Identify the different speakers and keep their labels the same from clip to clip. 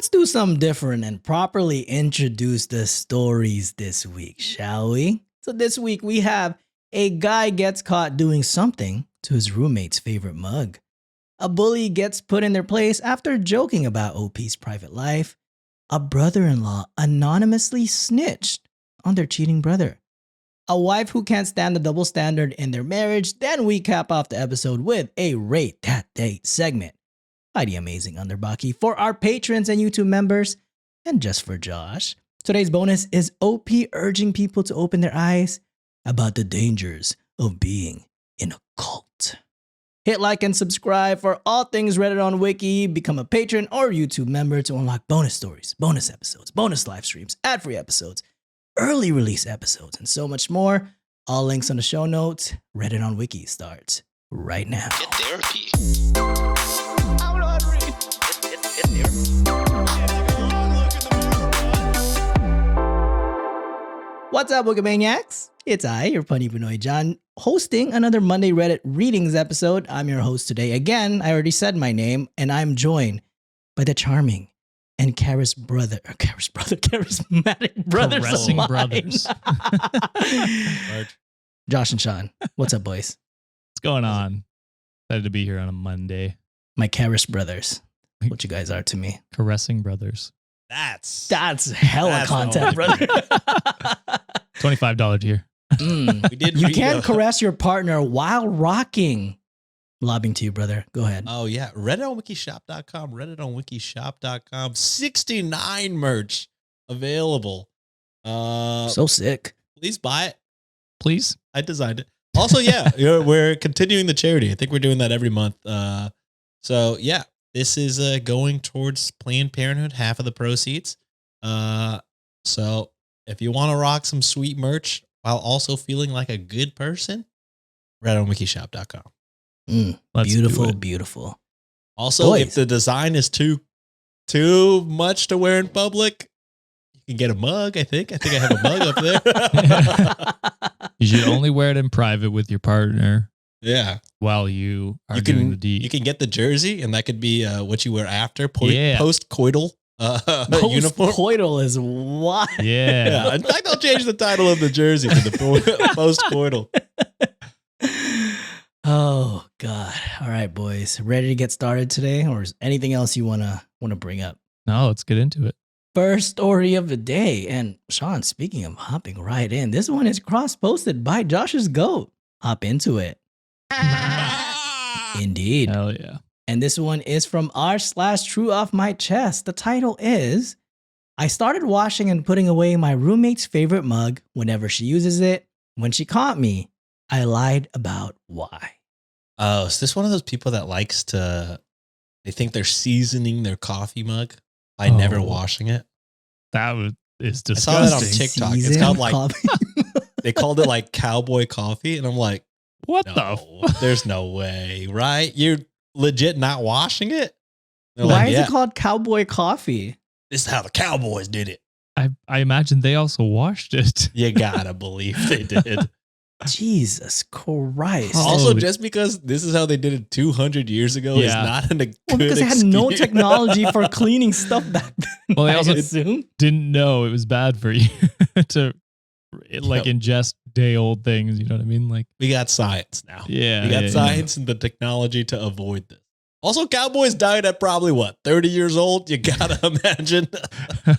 Speaker 1: Let's do something different and properly introduce the stories this week, shall we? So this week we have a guy gets caught doing something to his roommate's favorite mug. A bully gets put in their place after joking about OP's private life. A brother-in-law anonymously snitched on their cheating brother. A wife who can't stand the double standard in their marriage. Then we cap off the episode with a Rate That Date segment by the amazing Underbaki for our patrons and YouTube members. And just for Josh, today's bonus is OP urging people to open their eyes about the dangers of being in a cult. Hit like and subscribe for all things Reddit on Wiki. Become a patron or YouTube member to unlock bonus stories, bonus episodes, bonus live streams, ad-free episodes, early release episodes, and so much more. All links on the show notes. Reddit on Wiki starts right now.
Speaker 2: Get therapy.
Speaker 1: What's up, Wikimaniacs? It's I, your punny Pinoy John, hosting another Monday Reddit Readings episode. I'm your host today. Again, I already said my name, and I'm joined by the charming and charismatic brothers.
Speaker 3: Caressing
Speaker 1: alive.
Speaker 3: brothers.
Speaker 1: Josh and Sean, what's up, boys?
Speaker 3: What's going on? Excited to be here on a Monday.
Speaker 1: My Charis brothers. What you guys are to me.
Speaker 3: Caressing brothers.
Speaker 1: That's hella content, brother.
Speaker 3: $25 here.
Speaker 2: We did.
Speaker 1: You
Speaker 2: read,
Speaker 1: can't caress your partner while rocking. Lobbing to you, brother. Go ahead.
Speaker 2: Oh yeah, Reddit on wikishop.com, Reddit on wikishop.com. 69 merch available.
Speaker 1: So sick.
Speaker 2: Please buy it.
Speaker 3: Please.
Speaker 2: I designed it. Also, yeah, we're continuing the charity. I think we're doing that every month. So yeah, this is going towards Planned Parenthood, half of the proceeds. So if you want to rock some sweet merch while also feeling like a good person, Reddit on wikishop.com.
Speaker 3: Let's
Speaker 1: Beautiful,
Speaker 3: do it.
Speaker 1: beautiful.
Speaker 2: Also,
Speaker 1: Boys.
Speaker 2: if the design is too much to wear in public, you can get a mug. I think I have a mug up there.
Speaker 3: You should only wear it in private with your partner
Speaker 2: Yeah,
Speaker 3: while you are doing the deed.
Speaker 2: you can get the jersey, and that could be what you wear after
Speaker 3: Yeah.
Speaker 2: post-coital uniform.
Speaker 1: Post-coital is wild.
Speaker 3: Yeah.
Speaker 2: Yeah, in fact, I'll change the title of the jersey to the post-coital.
Speaker 1: Oh God! All right, boys, ready to get started today, or is anything else you wanna bring up?
Speaker 3: No, let's get into it.
Speaker 1: First story of the day, and Sean. Speaking of hopping right in, this one is cross-posted by Josh's goat. Hop into it. Indeed.
Speaker 3: Hell yeah.
Speaker 1: And this one is from r/true off my chest. The title is, I started washing and putting away my roommate's favorite mug whenever she uses it. When she caught me, I lied about why.
Speaker 2: Oh, is this one of those people that likes to? They think they're seasoning their coffee mug by never
Speaker 3: Oh.
Speaker 2: washing it.
Speaker 3: Is
Speaker 2: I saw that on
Speaker 3: disgusting.
Speaker 2: TikTok. It's
Speaker 1: Seasoned
Speaker 2: called like
Speaker 1: coffee.
Speaker 2: they called it like cowboy coffee, and I'm like,
Speaker 3: What
Speaker 2: no,
Speaker 3: the?
Speaker 2: there's no way, right? You're legit not washing it. They're
Speaker 1: Why
Speaker 2: like,
Speaker 1: is
Speaker 2: yeah,
Speaker 1: it called cowboy coffee?
Speaker 2: this is how the Cowboys did it.
Speaker 3: I imagine they also washed it.
Speaker 2: You gotta believe they did.
Speaker 1: Jesus Christ.
Speaker 3: Oh.
Speaker 2: Also,
Speaker 3: Holy-
Speaker 2: just because this is how they did it 200 years ago is
Speaker 3: Yeah.
Speaker 2: not a good
Speaker 1: Well, because they had no
Speaker 2: excuse.
Speaker 1: technology for cleaning stuff back then.
Speaker 3: Well, they
Speaker 1: I
Speaker 3: also-
Speaker 1: assume.
Speaker 3: Didn't know it was bad for you to like
Speaker 2: Yep.
Speaker 3: ingest day old things. You know what I mean? Like,
Speaker 2: We got science now.
Speaker 3: yeah.
Speaker 2: We got
Speaker 3: yeah,
Speaker 2: science and the technology to avoid this. Also, Cowboys died at probably what, 30 years old? You gotta imagine.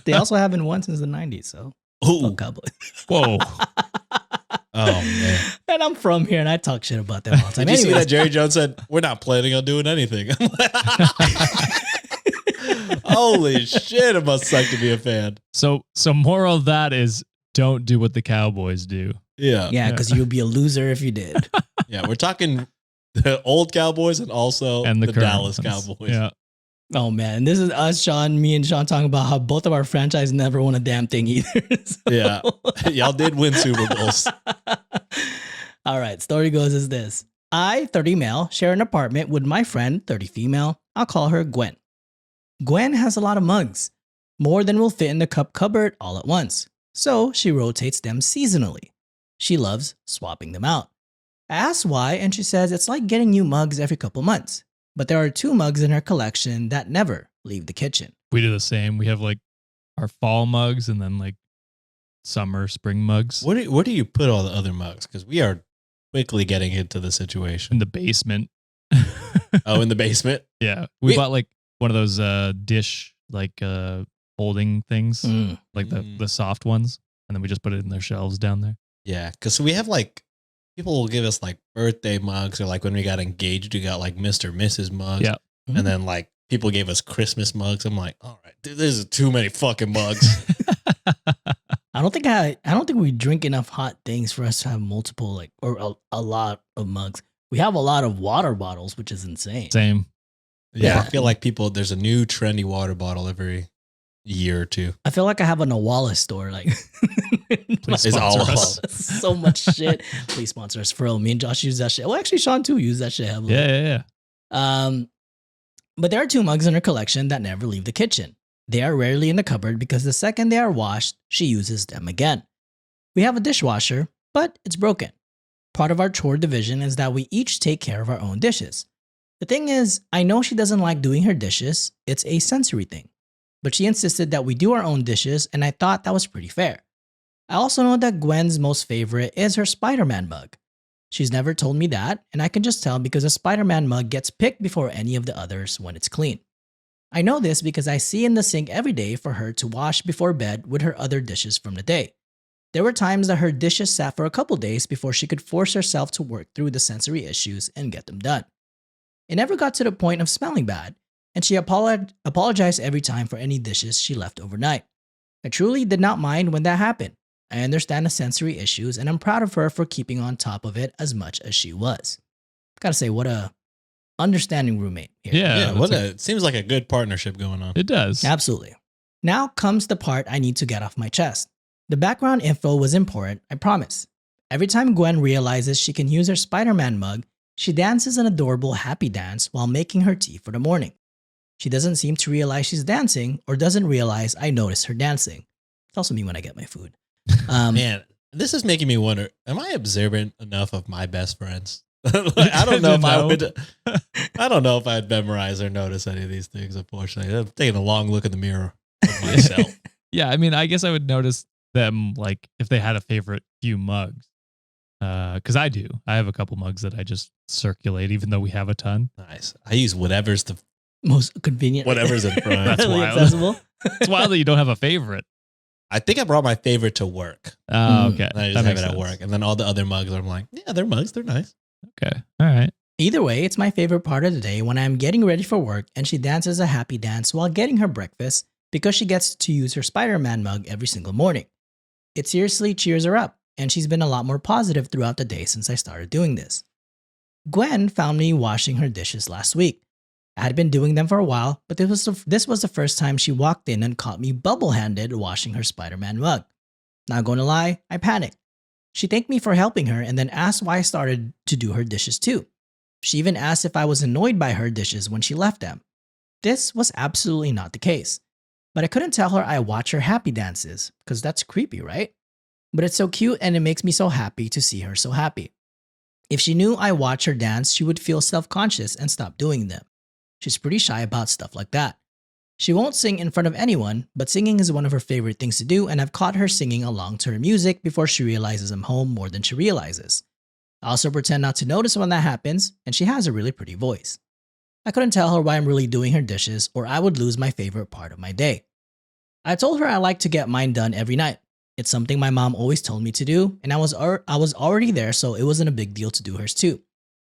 Speaker 1: They also haven't won since the 90s, so.
Speaker 2: Ooh.
Speaker 1: Oh, Cowboys.
Speaker 3: Whoa.
Speaker 2: Oh, man.
Speaker 1: And I'm from here and I talk shit about them all the time.
Speaker 2: Did you see
Speaker 1: Anyways,
Speaker 2: that Jerry Jones said, we're not planning on doing anything? Holy shit, it must suck to be a fan.
Speaker 3: So moral of that is don't do what the Cowboys do.
Speaker 2: Yeah.
Speaker 1: yeah, because you'd be a loser if you did.
Speaker 2: Yeah, we're talking the old Cowboys and also
Speaker 3: And the
Speaker 2: the
Speaker 3: current
Speaker 2: Dallas
Speaker 3: ones.
Speaker 2: Cowboys.
Speaker 3: Yeah.
Speaker 1: Oh man, this is me and Sean talking about how both of our franchise never won a damn thing either. So-
Speaker 2: Yeah. Y'all did win Super Bowls.
Speaker 1: All right, story goes as this. I, 30 male, share an apartment with my friend, 30 female. I'll call her Gwen. Gwen has a lot of mugs, more than will fit in the cup cupboard all at once. So she rotates them seasonally. She loves swapping them out. I asked why, and she says it's like getting new mugs every couple months. But there are 2 mugs in her collection that never leave the kitchen.
Speaker 3: We do the same. We have like our fall mugs and then like summer, spring mugs
Speaker 2: Where do you put all the other mugs? Because we are quickly getting into the situation.
Speaker 3: in the basement.
Speaker 2: Oh, in the basement?
Speaker 3: Yeah. We bought like one of those dish like holding things, like the soft ones. And then we just put it in their shelves down there.
Speaker 2: Yeah. Because we have like, people will give us like birthday mugs, or like when we got engaged, we got like Mr. Mrs. mugs.
Speaker 3: Yeah.
Speaker 2: And then like people gave us Christmas mugs. I'm like, all right, dude, this is too many fucking mugs.
Speaker 1: I don't think we drink enough hot things for us to have multiple a lot of mugs. We have a lot of water bottles, which is insane.
Speaker 3: Same.
Speaker 2: Yeah. I feel like there's a new trendy water bottle every year or two.
Speaker 1: I feel like I have an Awala store. Like,
Speaker 3: Please
Speaker 2: It's all
Speaker 3: sponsor
Speaker 2: of
Speaker 3: us.
Speaker 2: us.
Speaker 1: so much shit. Please sponsor us. For real. Me and Josh use that shit. Well, actually, Sean too used that shit heavily.
Speaker 3: Yeah.
Speaker 1: But there are 2 mugs in her collection that never leave the kitchen. They are rarely in the cupboard because the second they are washed, she uses them again. We have a dishwasher, but it's broken. Part of our chore division is that we each take care of our own dishes. The thing is, I know she doesn't like doing her dishes. It's a sensory thing. But she insisted that we do our own dishes, and I thought that was pretty fair. I also know that Gwen's most favorite is her Spider-Man mug. She's never told me that, and I can just tell because a Spider-Man mug gets picked before any of the others when it's clean. I know this because I see in the sink every day for her to wash before bed with her other dishes from the day. There were times that her dishes sat for a couple days before she could force herself to work through the sensory issues and get them done. It never got to the point of smelling bad, and she apologized every time for any dishes she left overnight. I truly did not mind when that happened. I understand the sensory issues, and I'm proud of her for keeping on top of it as much as she was. Gotta say, what a understanding roommate here.
Speaker 3: Yeah.
Speaker 2: It seems like a good partnership going on.
Speaker 3: It does.
Speaker 1: Absolutely. Now comes the part I need to get off my chest. The background info was important, I promise. Every time Gwen realizes she can use her Spider-Man mug, she dances an adorable happy dance while making her tea for the morning. She doesn't seem to realize she's dancing or doesn't realize I notice her dancing. It's also me when I get my food.
Speaker 2: Man, this is making me wonder, am I observant enough of my best friends? I don't know if I would. I don't know if I'd memorize or notice any of these things, unfortunately. I'm taking a long look in the mirror of myself.
Speaker 3: Yeah. I mean, I guess I would notice them like if they had a favorite few mugs. Because I do. I have a couple mugs that I just circulate, even though we have a ton.
Speaker 2: Nice. I use whatever's the
Speaker 1: Most convenient.
Speaker 2: whatever's in front.
Speaker 3: That's
Speaker 1: Readily
Speaker 3: wild.
Speaker 1: accessible.
Speaker 3: It's wild that you don't have a favorite.
Speaker 2: I think I brought my favorite to work.
Speaker 3: Oh, okay.
Speaker 2: And I just
Speaker 3: That
Speaker 2: have
Speaker 3: makes
Speaker 2: it at
Speaker 3: sense.
Speaker 2: work. And then all the other mugs, I'm like, yeah, they're mugs. They're nice.
Speaker 3: Okay. All right.
Speaker 1: Either way, it's my favorite part of the day when I'm getting ready for work and she dances a happy dance while getting her breakfast because she gets to use her Spider-Man mug every single morning. It seriously cheers her up, and she's been a lot more positive throughout the day since I started doing this. Gwen found me washing her dishes last week. I had been doing them for a while, but this was the first time she walked in and caught me bubble-handed washing her Spider-Man mug. Not going to lie, I panicked. She thanked me for helping her and then asked why I started to do her dishes too. She even asked if I was annoyed by her dishes when she left them. This was absolutely not the case. But I couldn't tell her I watch her happy dances, because that's creepy, right? But it's so cute and it makes me so happy to see her so happy. If she knew I watch her dance, she would feel self-conscious and stop doing them. She's pretty shy about stuff like that. She won't sing in front of anyone, but singing is one of her favorite things to do, and I've caught her singing along to her music before she realizes I'm home more than she realizes. I also pretend not to notice when that happens, and she has a really pretty voice. I couldn't tell her why I'm really doing her dishes, or I would lose my favorite part of my day. I told her I like to get mine done every night. It's something my mom always told me to do, and I was already there, so it wasn't a big deal to do hers too.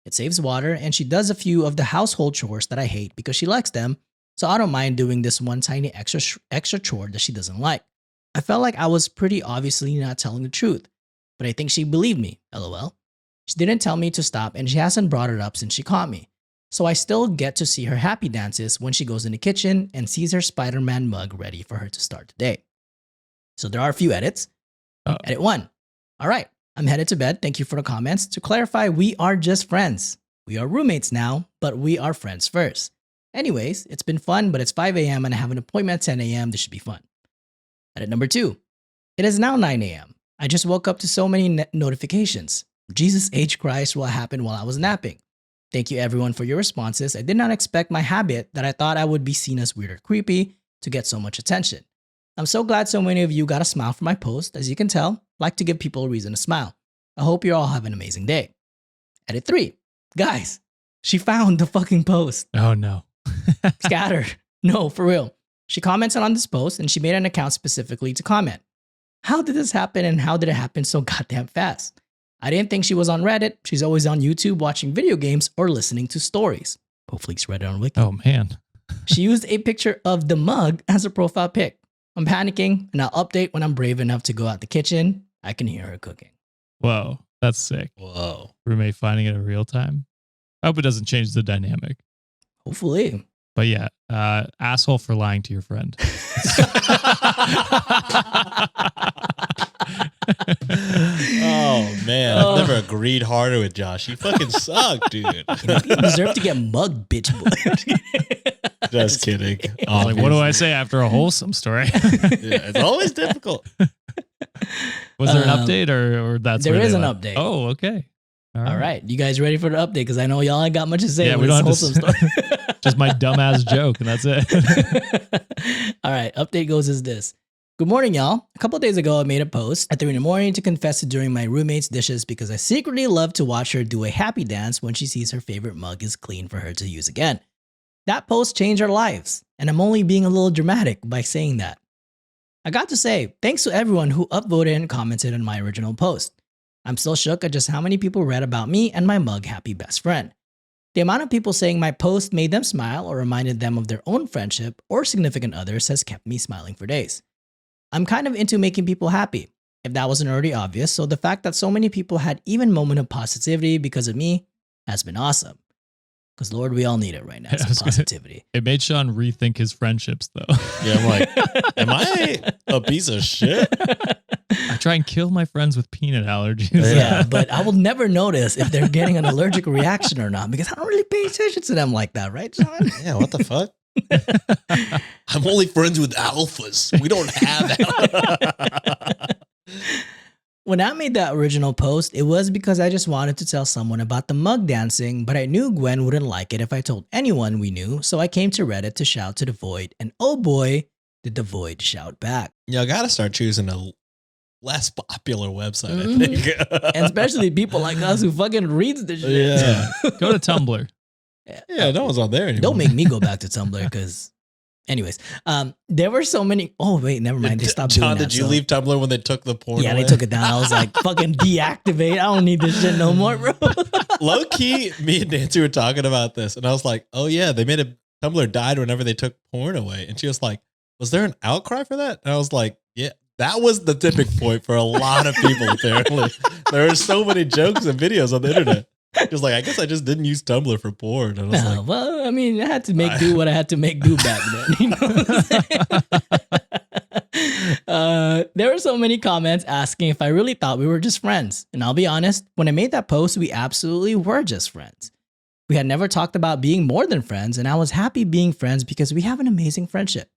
Speaker 1: It saves water, and she does a few of the household chores that I hate because she likes them, so I don't mind doing this one tiny extra chore that she doesn't like. I felt like I was pretty obviously not telling the truth, but I think she believed me, lol. She didn't tell me to stop, and she hasn't brought it up since she caught me. So I still get to see her happy dances when she goes in the kitchen and sees her Spider-Man mug ready for her to start the day. So there are a few edits. Edit 1. All right, I'm headed to bed. Thank you for the comments. To clarify, we are just friends. We are roommates now, but we are friends first. Anyways, it's been fun, but it's 5 a.m. and I have an appointment at 10 a.m. This should be fun. Edit number 2. It is now 9 a.m. I just woke up to so many notifications. Jesus H. Christ, what happened while I was napping? Thank you everyone for your responses. I did not expect my habit that I thought I would be seen as weird or creepy to get so much attention. I'm so glad so many of you got a smile from my post. As you can tell, I like to give people a reason to smile. I hope you all have an amazing day. Edit 3. Guys, she found the fucking post.
Speaker 3: Oh no.
Speaker 1: Scattered. No, for real. She commented on this post and she made an account specifically to comment. How did this happen and how did it happen so goddamn fast? I didn't think she was on Reddit. She's always on YouTube watching video games or listening to stories. Hopefully it's Reddit on Wiki.
Speaker 3: Oh man.
Speaker 1: She used a picture of the mug as her profile pic. I'm panicking and I'll update when I'm brave enough to go out the kitchen. I can hear her cooking.
Speaker 3: Whoa, that's sick.
Speaker 2: Whoa.
Speaker 3: Roommate finding it in real time. I hope it doesn't change the dynamic.
Speaker 1: Hopefully.
Speaker 3: But yeah, asshole for lying to your friend.
Speaker 2: Oh man, I've never agreed harder with Josh. You fucking suck, dude.
Speaker 1: You deserve to get mugged, bitch boy.
Speaker 2: Just kidding.
Speaker 3: Like, what do I say after a wholesome story?
Speaker 2: Yeah, it's always difficult.
Speaker 3: Was there an update or that's
Speaker 1: there
Speaker 3: where
Speaker 1: is
Speaker 3: they
Speaker 1: an
Speaker 3: left?
Speaker 1: update.
Speaker 3: Oh, okay.
Speaker 1: All right. You guys ready for the update? Because I know y'all ain't got much to say.
Speaker 3: Yeah,
Speaker 1: with
Speaker 3: we don't
Speaker 1: this
Speaker 3: have to
Speaker 1: wholesome story.
Speaker 3: Just my dumbass joke, and that's it.
Speaker 1: All right. Update goes as this. Good morning, y'all. A couple of days ago, I made a post at 3 in the morning to confess to doing my roommate's dishes because I secretly love to watch her do a happy dance when she sees her favorite mug is clean for her to use again. That post changed our lives, and I'm only being a little dramatic by saying that. I got to say, thanks to everyone who upvoted and commented on my original post. I'm still shook at just how many people read about me and my mug happy best friend. The amount of people saying my post made them smile or reminded them of their own friendship or significant others has kept me smiling for days. I'm kind of into making people happy, if that wasn't already obvious, so the fact that so many people had even moment of positivity because of me has been awesome. Because Lord, we all need it right now, some positivity.
Speaker 3: It made Sean rethink his friendships, though.
Speaker 2: Yeah, I'm like, am I a piece of shit?
Speaker 3: I try and kill my friends with peanut allergies.
Speaker 1: Yeah, but I will never notice if they're getting an allergic reaction or not because I don't really pay attention to them like that, right, John?
Speaker 2: Yeah, what the fuck? I'm only friends with alphas. We don't have alphas.
Speaker 1: When I made that original post, it was because I just wanted to tell someone about the mug dancing, but I knew Gwen wouldn't like it if I told anyone we knew, so I came to Reddit to shout to the void, and oh boy, did the void shout back.
Speaker 2: Yeah, I gotta start choosing a less popular website, I think.
Speaker 1: And especially people like us who fucking reads the shit.
Speaker 2: Yeah.
Speaker 3: Go to Tumblr.
Speaker 2: Yeah, no one's on there anymore.
Speaker 1: Don't make me go back to Tumblr because, anyways, there were so many. Oh wait, never mind. They stopped
Speaker 2: John,
Speaker 1: doing that.
Speaker 2: did you leave Tumblr when they took the porn
Speaker 1: Yeah,
Speaker 2: away?
Speaker 1: they took it down. I was like, fucking deactivate. I don't need this shit no more, bro.
Speaker 2: Low key, me and Nancy were talking about this, and I was like, "Oh yeah, they made a Tumblr died whenever they took porn away." And she was like, "Was there an outcry for that?" And I was like, "Yeah, that was the tipping point for a lot of people. Apparently, there are so many jokes and videos on the internet." Just like, I guess I just didn't use Tumblr for porn. And I was like,
Speaker 1: well, I mean, I had to make do what I had to make do back then. You know what I'm saying? There were so many comments asking if I really thought we were just friends. And I'll be honest, when I made that post, we absolutely were just friends. We had never talked about being more than friends, and I was happy being friends because we have an amazing friendship.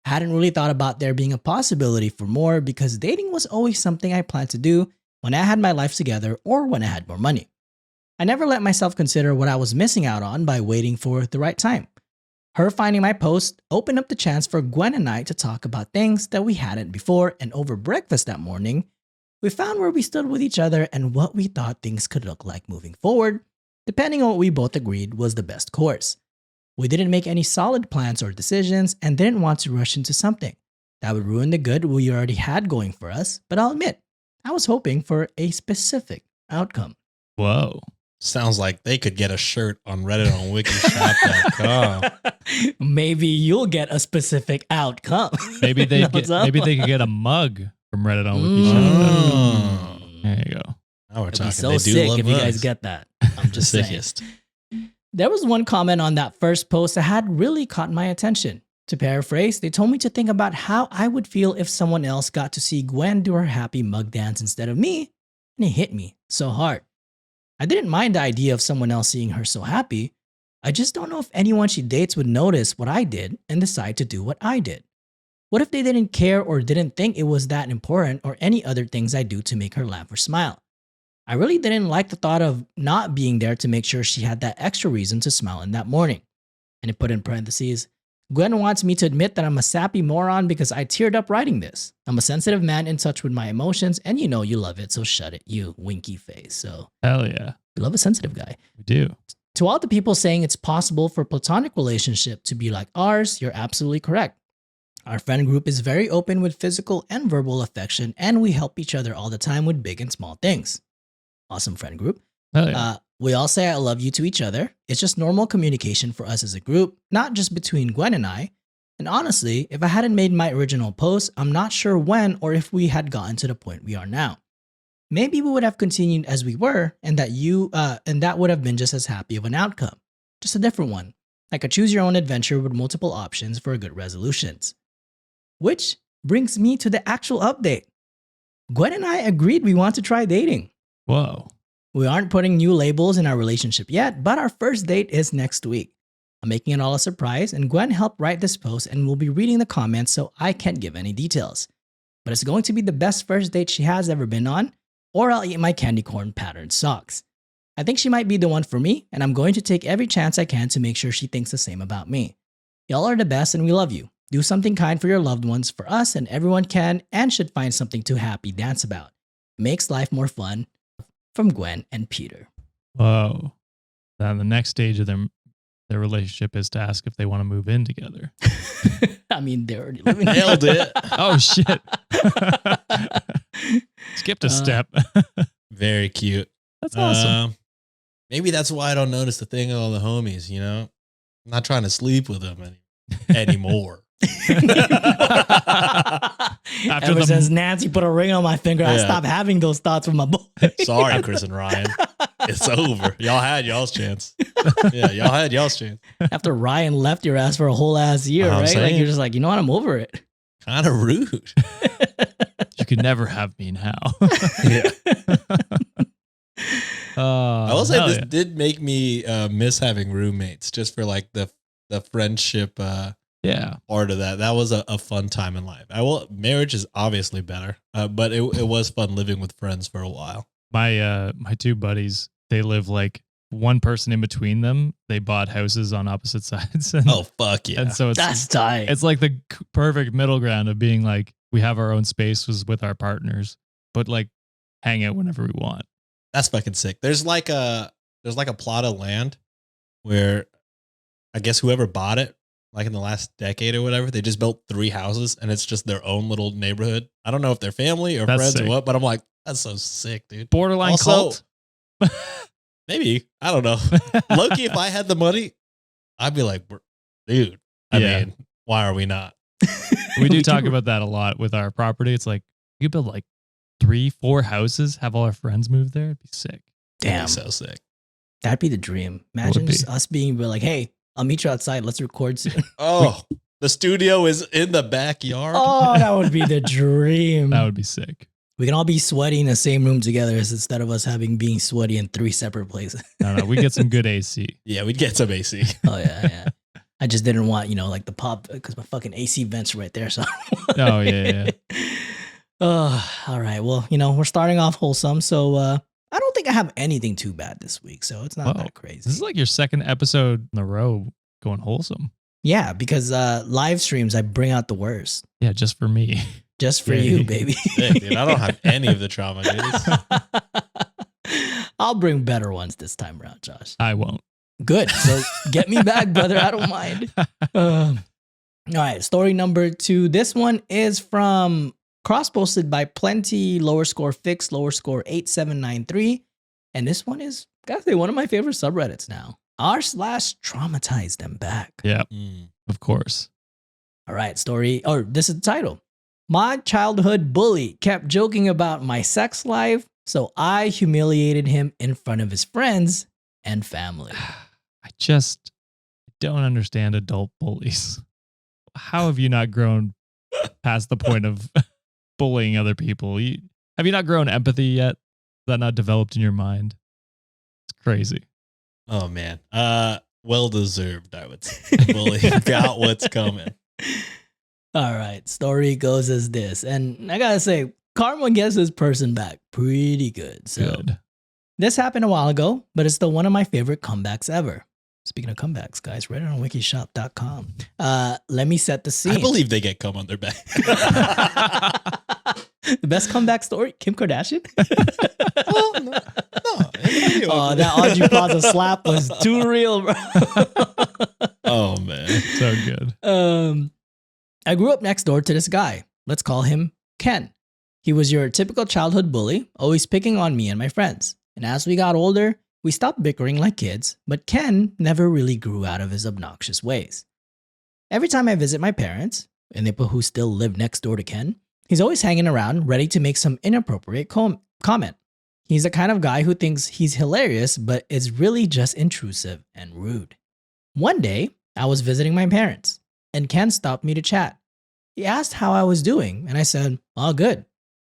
Speaker 1: I hadn't really thought about there being a possibility for more because dating was always something I planned to do when I had my life together or when I had more money. I never let myself consider what I was missing out on by waiting for the right time. Her finding my post opened up the chance for Gwen and I to talk about things that we hadn't before, and over breakfast that morning, we found where we stood with each other and what we thought things could look like moving forward, depending on what we both agreed was the best course. We didn't make any solid plans or decisions and didn't want to rush into something that would ruin the good we already had going for us, but I'll admit, I was hoping for a specific outcome.
Speaker 3: Whoa.
Speaker 2: sounds like they could get a shirt on Reddit on wikishop.com.
Speaker 1: Maybe you'll get a specific outcome.
Speaker 3: Maybe they could get a mug from Reddit on Wiki. There you go.
Speaker 2: Now we're
Speaker 1: It'd
Speaker 2: talking.
Speaker 1: be so
Speaker 2: They do
Speaker 1: sick
Speaker 2: love
Speaker 1: if you guys
Speaker 2: mugs.
Speaker 1: get that. I'm just
Speaker 2: The
Speaker 1: saying.
Speaker 2: sickest.
Speaker 1: There was one comment on that first post that had really caught my attention. To paraphrase, they told me to think about how I would feel if someone else got to see Gwen do her happy mug dance instead of me, and it hit me so hard. I didn't mind the idea of someone else seeing her so happy. I just don't know if anyone she dates would notice what I did and decide to do what I did. What if they didn't care or didn't think it was that important or any other things I do to make her laugh or smile? I really didn't like the thought of not being there to make sure she had that extra reason to smile in that morning. And it put in parentheses, Gwen wants me to admit that I'm a sappy moron because I teared up writing this. I'm a sensitive man in touch with my emotions, and you know you love it, so shut it, you winky face. So,
Speaker 3: Hell yeah.
Speaker 1: we love a sensitive guy.
Speaker 3: We do.
Speaker 1: To all the people saying it's possible for a platonic relationship to be like ours, you're absolutely correct. Our friend group is very open with physical and verbal affection, and we help each other all the time with big and small things. Awesome friend group.
Speaker 3: Hell yeah.
Speaker 1: We all say I love you to each other. It's just normal communication for us as a group, not just between Gwen and I. And honestly, if I hadn't made my original post, I'm not sure when or if we had gotten to the point we are now. Maybe we would have continued as we were, and that would have been just as happy of an outcome. Just a different one, like a choose your own adventure with multiple options for good resolutions. Which brings me to the actual update. Gwen and I agreed we want to try dating.
Speaker 3: Whoa.
Speaker 1: We aren't putting new labels in our relationship yet, but our first date is next week. I'm making it all a surprise, and Gwen helped write this post and will be reading the comments, so I can't give any details. But it's going to be the best first date she has ever been on, or I'll eat my candy corn patterned socks. I think she might be the one for me, and I'm going to take every chance I can to make sure she thinks the same about me. Y'all are the best, and we love you. Do something kind for your loved ones, for us, and everyone can and should find something to happy dance about. Makes life more fun. From Gwen and Peter.
Speaker 3: Whoa. Now the next stage of their relationship is to ask if they want to move in together.
Speaker 1: I mean, they're already living
Speaker 2: Nailed
Speaker 1: together.
Speaker 2: it.
Speaker 3: Oh shit. Skipped a step.
Speaker 2: Very cute.
Speaker 3: That's awesome.
Speaker 2: Maybe that's why I don't notice the thing with all the homies, you know? I'm not trying to sleep with them anymore.
Speaker 1: Ever since Nancy put a ring on my finger, I stopped having those thoughts with my boy.
Speaker 2: Sorry, Chris and Ryan. It's over. Y'all had y'all's chance. Yeah, y'all had y'all's chance.
Speaker 1: After Ryan left your ass for a whole ass year, right?
Speaker 2: saying.
Speaker 1: Like you're just like, you know what? I'm over it.
Speaker 2: Kind of rude.
Speaker 3: You could never have me now.
Speaker 2: Yeah.
Speaker 3: I
Speaker 2: I will say this did make me miss having roommates just for like the friendship part of that. That was a fun time in life. Marriage is obviously better, but it was fun living with friends for a while.
Speaker 3: My two buddies, they live like one person in between them. They bought houses on opposite sides. And,
Speaker 2: Oh fuck yeah!
Speaker 3: and so
Speaker 1: That's tight.
Speaker 3: it's like the perfect middle ground of being like, we have our own spaces with our partners, but like hang out whenever we want.
Speaker 2: That's fucking sick. There's like a plot of land where I guess whoever bought it, like in the last decade or whatever, they just built 3 houses and it's just their own little neighborhood. I don't know if they're family or
Speaker 3: That's
Speaker 2: friends
Speaker 3: sick.
Speaker 2: or what, but I'm like, that's so sick, dude.
Speaker 3: Borderline
Speaker 2: Also-
Speaker 3: cult.
Speaker 2: Maybe. I don't know. Loki, if I had the money, I'd be like, dude, I
Speaker 3: Yeah.
Speaker 2: mean, why are we not?
Speaker 3: We do talk about that a lot with our property. It's like, you could build like 3-4 houses, have all our friends move there. It'd be sick.
Speaker 1: Damn.
Speaker 2: That'd be so sick.
Speaker 1: That'd be the dream.
Speaker 3: Would
Speaker 1: Imagine
Speaker 3: be.
Speaker 1: just us being like, hey, I'll meet you outside. Let's record soon.
Speaker 2: Oh, the studio is in the backyard.
Speaker 1: Oh, that would be the dream.
Speaker 3: That would be sick.
Speaker 1: We can all be sweaty in the same room together instead of us being sweaty in 3 separate places.
Speaker 3: No, we get some good AC.
Speaker 2: Yeah, we'd get some AC.
Speaker 1: Oh, yeah. I just didn't want, like the pop, because my fucking AC vents right there. So.
Speaker 3: Oh, yeah.
Speaker 1: Oh, all right. Well, we're starting off wholesome. So I don't think I have anything too bad this week. So it's not
Speaker 3: Whoa.
Speaker 1: that crazy.
Speaker 3: This is like your second episode in a row going wholesome.
Speaker 1: Yeah, because live streams, I bring out the worst.
Speaker 3: Yeah, just for me.
Speaker 1: Just for
Speaker 3: Yeah.
Speaker 1: you, baby.
Speaker 2: Sick, dude. I don't have any of the trauma, dude.
Speaker 1: I'll bring better ones this time around, Josh.
Speaker 3: I won't.
Speaker 1: Good. So get me back, brother. I don't mind. All right. Story number 2. This one is from cross-posted by Plenty, lower score fixed, lower score 8793. And this one is, gotta say, one of my favorite subreddits now. r/traumatize them back.
Speaker 3: Yeah,
Speaker 2: Mm.
Speaker 3: of course.
Speaker 1: All right. This is the title. My childhood bully kept joking about my sex life, so I humiliated him in front of his friends and family.
Speaker 3: I just don't understand adult bullies. How have you not grown past the point of bullying other people? Have you not grown empathy yet? Is that not developed in your mind? It's crazy.
Speaker 2: Oh man. Well deserved, I would say. Bully got what's coming.
Speaker 1: All right, story goes as this. And I gotta say, karma gets this person back pretty good. So
Speaker 3: Good.
Speaker 1: This happened a while ago, but it's still one of my favorite comebacks ever. Speaking of comebacks, guys, read it on wikishop.com. Let me set the scene.
Speaker 2: I believe they get cum on their back.
Speaker 1: The best comeback story, Kim Kardashian?
Speaker 2: Well, no.
Speaker 1: Oh, that Audrey Plaza slap was too real, bro.
Speaker 2: Oh, man.
Speaker 3: So good.
Speaker 1: I grew up next door to this guy. Let's call him Ken. He was your typical childhood bully, always picking on me and my friends. And as we got older, we stopped bickering like kids, but Ken never really grew out of his obnoxious ways. Every time I visit my parents, and people who still live next door to Ken, he's always hanging around, ready to make some inappropriate comment. He's the kind of guy who thinks he's hilarious, but is really just intrusive and rude. One day, I was visiting my parents, and Ken stopped me to chat. He asked how I was doing, and I said, all good.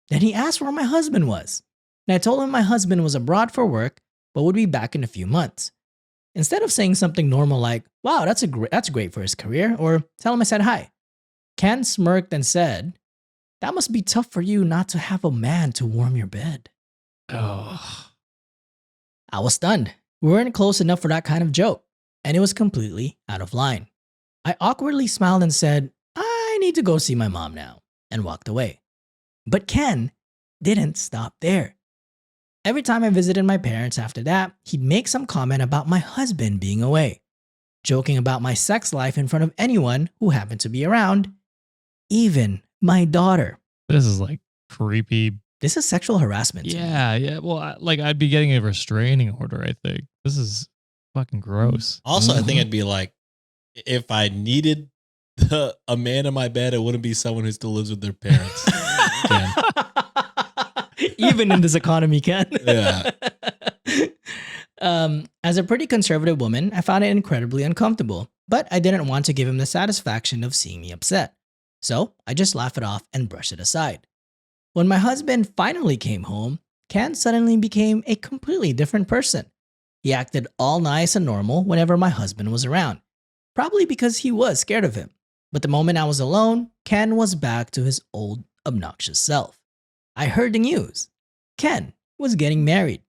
Speaker 1: Then he asked where my husband was, and I told him my husband was abroad for work, but would be back in a few months. Instead of saying something normal like, wow, that's great for his career, or tell him I said hi, Ken smirked and said, that must be tough for you not to have a man to warm your bed.
Speaker 3: Oh.
Speaker 1: I was stunned. We weren't close enough for that kind of joke, and it was completely out of line. I awkwardly smiled and said, I need to go see my mom now, and walked away. But Ken didn't stop there. Every time I visited my parents after that, he'd make some comment about my husband being away, joking about my sex life in front of anyone who happened to be around, even my daughter.
Speaker 3: This is like creepy.
Speaker 1: This is sexual harassment.
Speaker 3: Yeah. Well, I'd be getting a restraining order, I think. This is fucking gross.
Speaker 2: Also, I think I'd be like, if I needed a man in my bed, it wouldn't be someone who still lives with their parents.
Speaker 1: Even in this economy, Ken.
Speaker 2: Yeah.
Speaker 1: As a pretty conservative woman, I found it incredibly uncomfortable, but I didn't want to give him the satisfaction of seeing me upset. So I just laughed it off and brushed it aside. When my husband finally came home, Ken suddenly became a completely different person. He acted all nice and normal whenever my husband was around, probably because he was scared of him. But the moment I was alone, Ken was back to his old obnoxious self. I heard the news. Ken was getting married.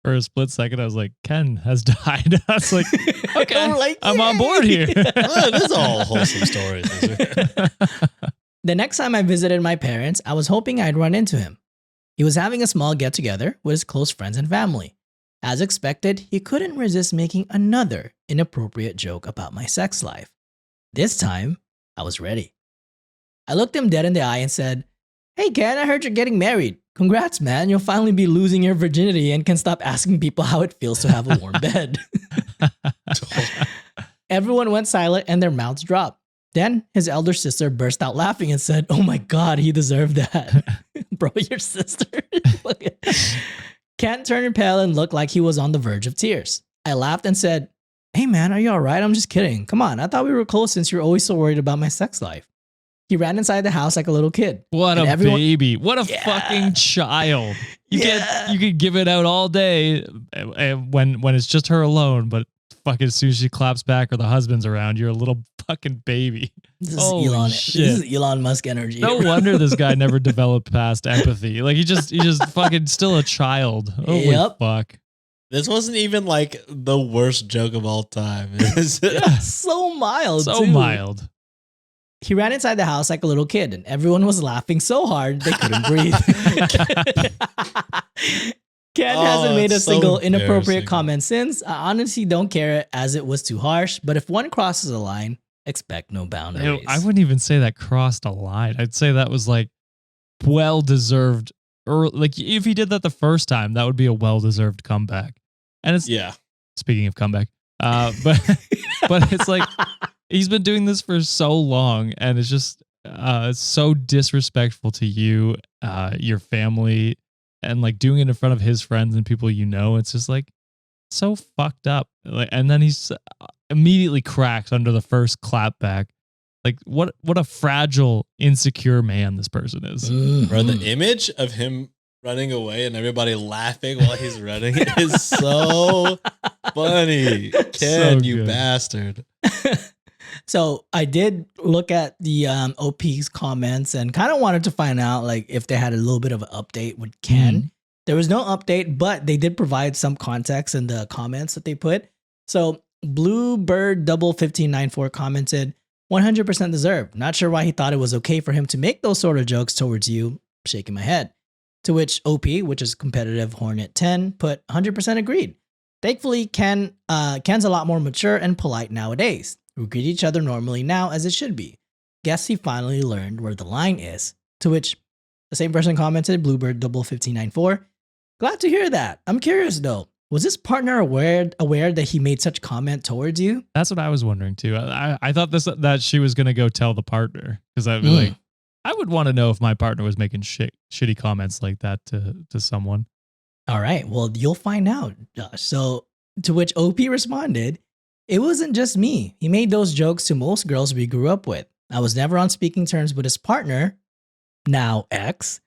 Speaker 3: For a split second, I was like, Ken has died. I was like, okay,
Speaker 1: Like,
Speaker 3: I'm on board here.
Speaker 2: Well, this is all wholesome stories.
Speaker 1: The next time I visited my parents, I was hoping I'd run into him. He was having a small get-together with his close friends and family. As expected, he couldn't resist making another inappropriate joke about my sex life. This time, I was ready. I looked him dead in the eye and said, hey Ken, I heard you're getting married. Congrats, man. You'll finally be losing your virginity and can stop asking people how it feels to have a warm bed. Everyone went silent and their mouths dropped. Then his elder sister burst out laughing and said, oh my God, he deserved that. Bro, your sister. Ken turned pale and looked like he was on the verge of tears. I laughed and said, hey man, are you all right? I'm just kidding. Come on, I thought we were close since you're always so worried about my sex life. He ran inside the house like a little kid.
Speaker 3: What
Speaker 1: And
Speaker 3: a
Speaker 1: everyone-
Speaker 3: baby. What a fucking child. You could give it out all day when it's just her alone, but fucking as soon as she claps back or the husband's around, you're a little fucking baby.
Speaker 1: This is
Speaker 3: Holy
Speaker 1: Elon.
Speaker 3: shit.
Speaker 1: This is Elon Musk energy.
Speaker 3: No wonder this guy never developed past empathy. Like he just fucking still a child. Holy
Speaker 1: Yep.
Speaker 3: fuck.
Speaker 2: This wasn't even like the worst joke of all time.
Speaker 1: So mild.
Speaker 3: So
Speaker 1: too.
Speaker 3: mild.
Speaker 1: He ran inside the house like a little kid, and everyone was laughing so hard they couldn't breathe. Ken hasn't made a
Speaker 2: it's so
Speaker 1: single inappropriate
Speaker 2: embarrassing.
Speaker 1: comment since. I honestly don't care as it was too harsh, but if one crosses a line, expect no boundaries.
Speaker 3: I wouldn't even say that crossed a line. I'd say that was like well-deserved. Or like if he did that the first time, that would be a well-deserved comeback. And it's
Speaker 2: Yeah.
Speaker 3: speaking of comeback, but it's like he's been doing this for so long, and it's just it's so disrespectful to you, your family, and like doing it in front of his friends and people you know. It's just like so fucked up. Like, and then he's immediately cracks under the first clapback. Like what a fragile, insecure man this person is.
Speaker 2: Bro, the image of him running away and everybody laughing while he's running is so funny. Ken,
Speaker 3: So
Speaker 2: you
Speaker 3: good.
Speaker 2: bastard.
Speaker 1: So I did look at the OP's comments and kind of wanted to find out like if they had a little bit of an update with Ken. There was no update, but they did provide some context in the comments that they put. So Bluebird double 1594 commented, 100% deserved. Not sure why he thought it was okay for him to make those sort of jokes towards you. Shaking my head. To which OP, which is competitive Hornet 10, put 100% agreed. Thankfully, Ken's a lot more mature and polite nowadays. We greet each other normally now as it should be. Guess he finally learned where the line is. To which the same person commented, Bluebird double 1594. Glad to hear that. I'm curious though. Was his partner aware that he made such comment towards you?
Speaker 3: That's what I was wondering too. I thought that she was gonna go tell the partner because I'd be like, I would want to know if my partner was making shitty comments like that to someone.
Speaker 1: All right, well, you'll find out, Josh. So, to which OP responded, it wasn't just me. He made those jokes to most girls we grew up with. I was never on speaking terms with his partner, now ex.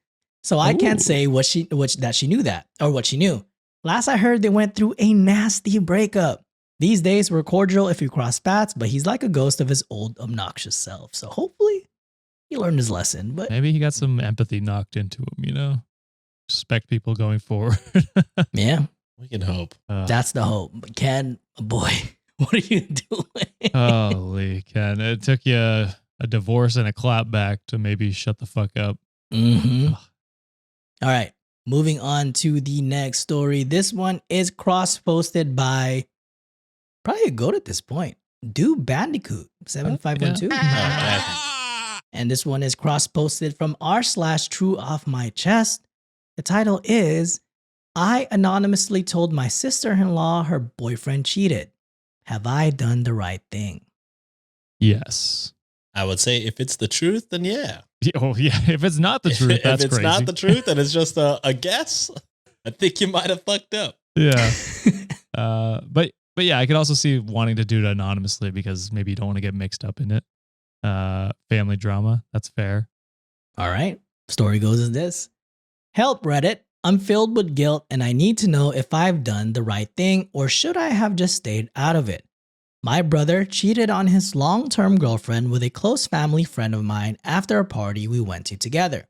Speaker 1: So I can't say that she knew that or what she knew. Last I heard, they went through a nasty breakup. These days, we're cordial if we cross paths, but he's like a ghost of his old obnoxious self. So hopefully he learned his lesson. But
Speaker 3: maybe he got some empathy knocked into him, you know? Respect people going forward.
Speaker 1: Yeah.
Speaker 2: We can hope.
Speaker 1: That's the hope. But Ken, boy, what are you doing?
Speaker 3: Holy Ken. It took you a divorce and a clap back to maybe shut the fuck up.
Speaker 1: Mm-hmm. All right. Moving on to the next story. This one is cross-posted by probably a goat at this point. Do Bandicoot 7512. And this one is cross-posted from r/true off my chest. The title is, I anonymously told my sister-in-law her boyfriend cheated. Have I done the right thing?
Speaker 3: Yes.
Speaker 2: I would say if it's the truth, then yeah.
Speaker 3: Oh, yeah. If it's not the truth, that's
Speaker 2: if it's
Speaker 3: crazy.
Speaker 2: not the truth and it's just a guess, I think you might have fucked up.
Speaker 3: Yeah. But yeah, I could also see wanting to do it anonymously because maybe you don't want to get mixed up in it. Family drama. That's fair.
Speaker 1: All right. Story goes as this. Help, Reddit. I'm filled with guilt and I need to know if I've done the right thing or should I have just stayed out of it. My brother cheated on his long-term girlfriend with a close family friend of mine after a party we went to together.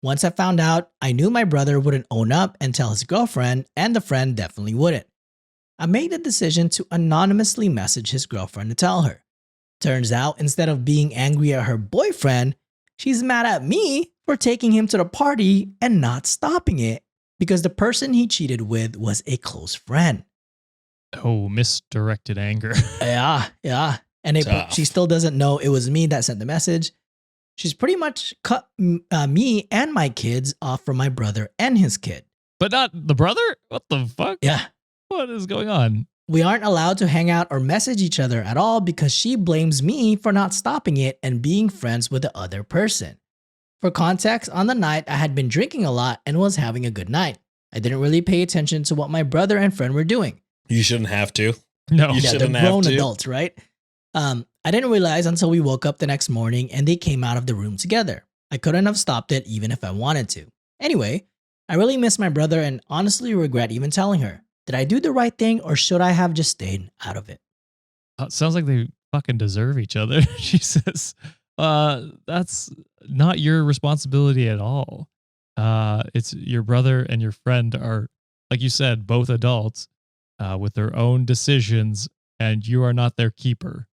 Speaker 1: Once I found out, I knew my brother wouldn't own up and tell his girlfriend, and the friend definitely wouldn't. I made the decision to anonymously message his girlfriend to tell her. Turns out, instead of being angry at her boyfriend, she's mad at me for taking him to the party and not stopping it because the person he cheated with was a close friend.
Speaker 3: Oh, misdirected anger.
Speaker 1: Yeah. And she still doesn't know it was me that sent the message. She's pretty much cut me and my kids off from my brother and his kid.
Speaker 3: But not the brother? What the fuck?
Speaker 1: Yeah.
Speaker 3: What is going on?
Speaker 1: We aren't allowed to hang out or message each other at all because she blames me for not stopping it and being friends with the other person. For context, on the night, I had been drinking a lot and was having a good night. I didn't really pay attention to what my brother and friend were doing.
Speaker 2: You shouldn't have to.
Speaker 3: No.
Speaker 2: You
Speaker 1: Yeah, they're
Speaker 2: shouldn't have
Speaker 1: grown
Speaker 2: to.
Speaker 1: adults, right? I didn't realize until we woke up the next morning and they came out of the room together. I couldn't have stopped it even if I wanted to. Anyway, I really miss my brother and honestly regret even telling her. Did I do the right thing or should I have just stayed out of it?
Speaker 3: It sounds like they fucking deserve each other. She says, that's not your responsibility at all. It's your brother and your friend are, like you said, both adults with their own decisions and you are not their keeper.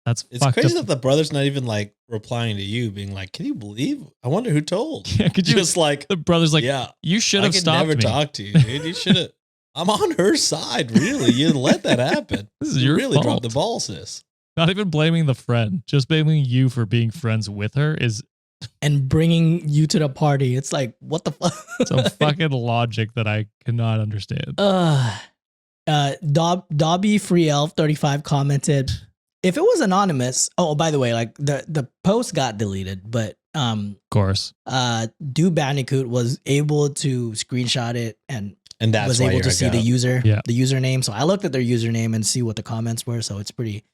Speaker 3: It's
Speaker 2: crazy that the brother's not even like replying to you, being like, "Can you believe? I wonder who told."
Speaker 3: Yeah, could you
Speaker 2: just like
Speaker 3: the brother's like,
Speaker 2: yeah,
Speaker 3: you should have stopped
Speaker 2: never
Speaker 3: me.
Speaker 2: talk to you, dude. You should have. I'm on her side, really. You didn't let that happen.
Speaker 3: This is
Speaker 2: you
Speaker 3: your
Speaker 2: really
Speaker 3: fault.
Speaker 2: dropped the ball, sis.
Speaker 3: Not even blaming the friend, just blaming you for being friends with her is
Speaker 1: And bringing you to the party. It's like, what the fuck?
Speaker 3: some fucking logic that I cannot understand.
Speaker 1: Dobby Free Elf 35 commented, if it was anonymous, oh, by the way, like the post got deleted, but
Speaker 3: Of course.
Speaker 1: Do Bandicoot was able to screenshot it and
Speaker 2: that's
Speaker 1: was
Speaker 2: why
Speaker 1: able
Speaker 2: you're
Speaker 1: to
Speaker 2: a
Speaker 1: see
Speaker 2: goat.
Speaker 1: the username. So I looked at their username and see what the comments were. So it's pretty,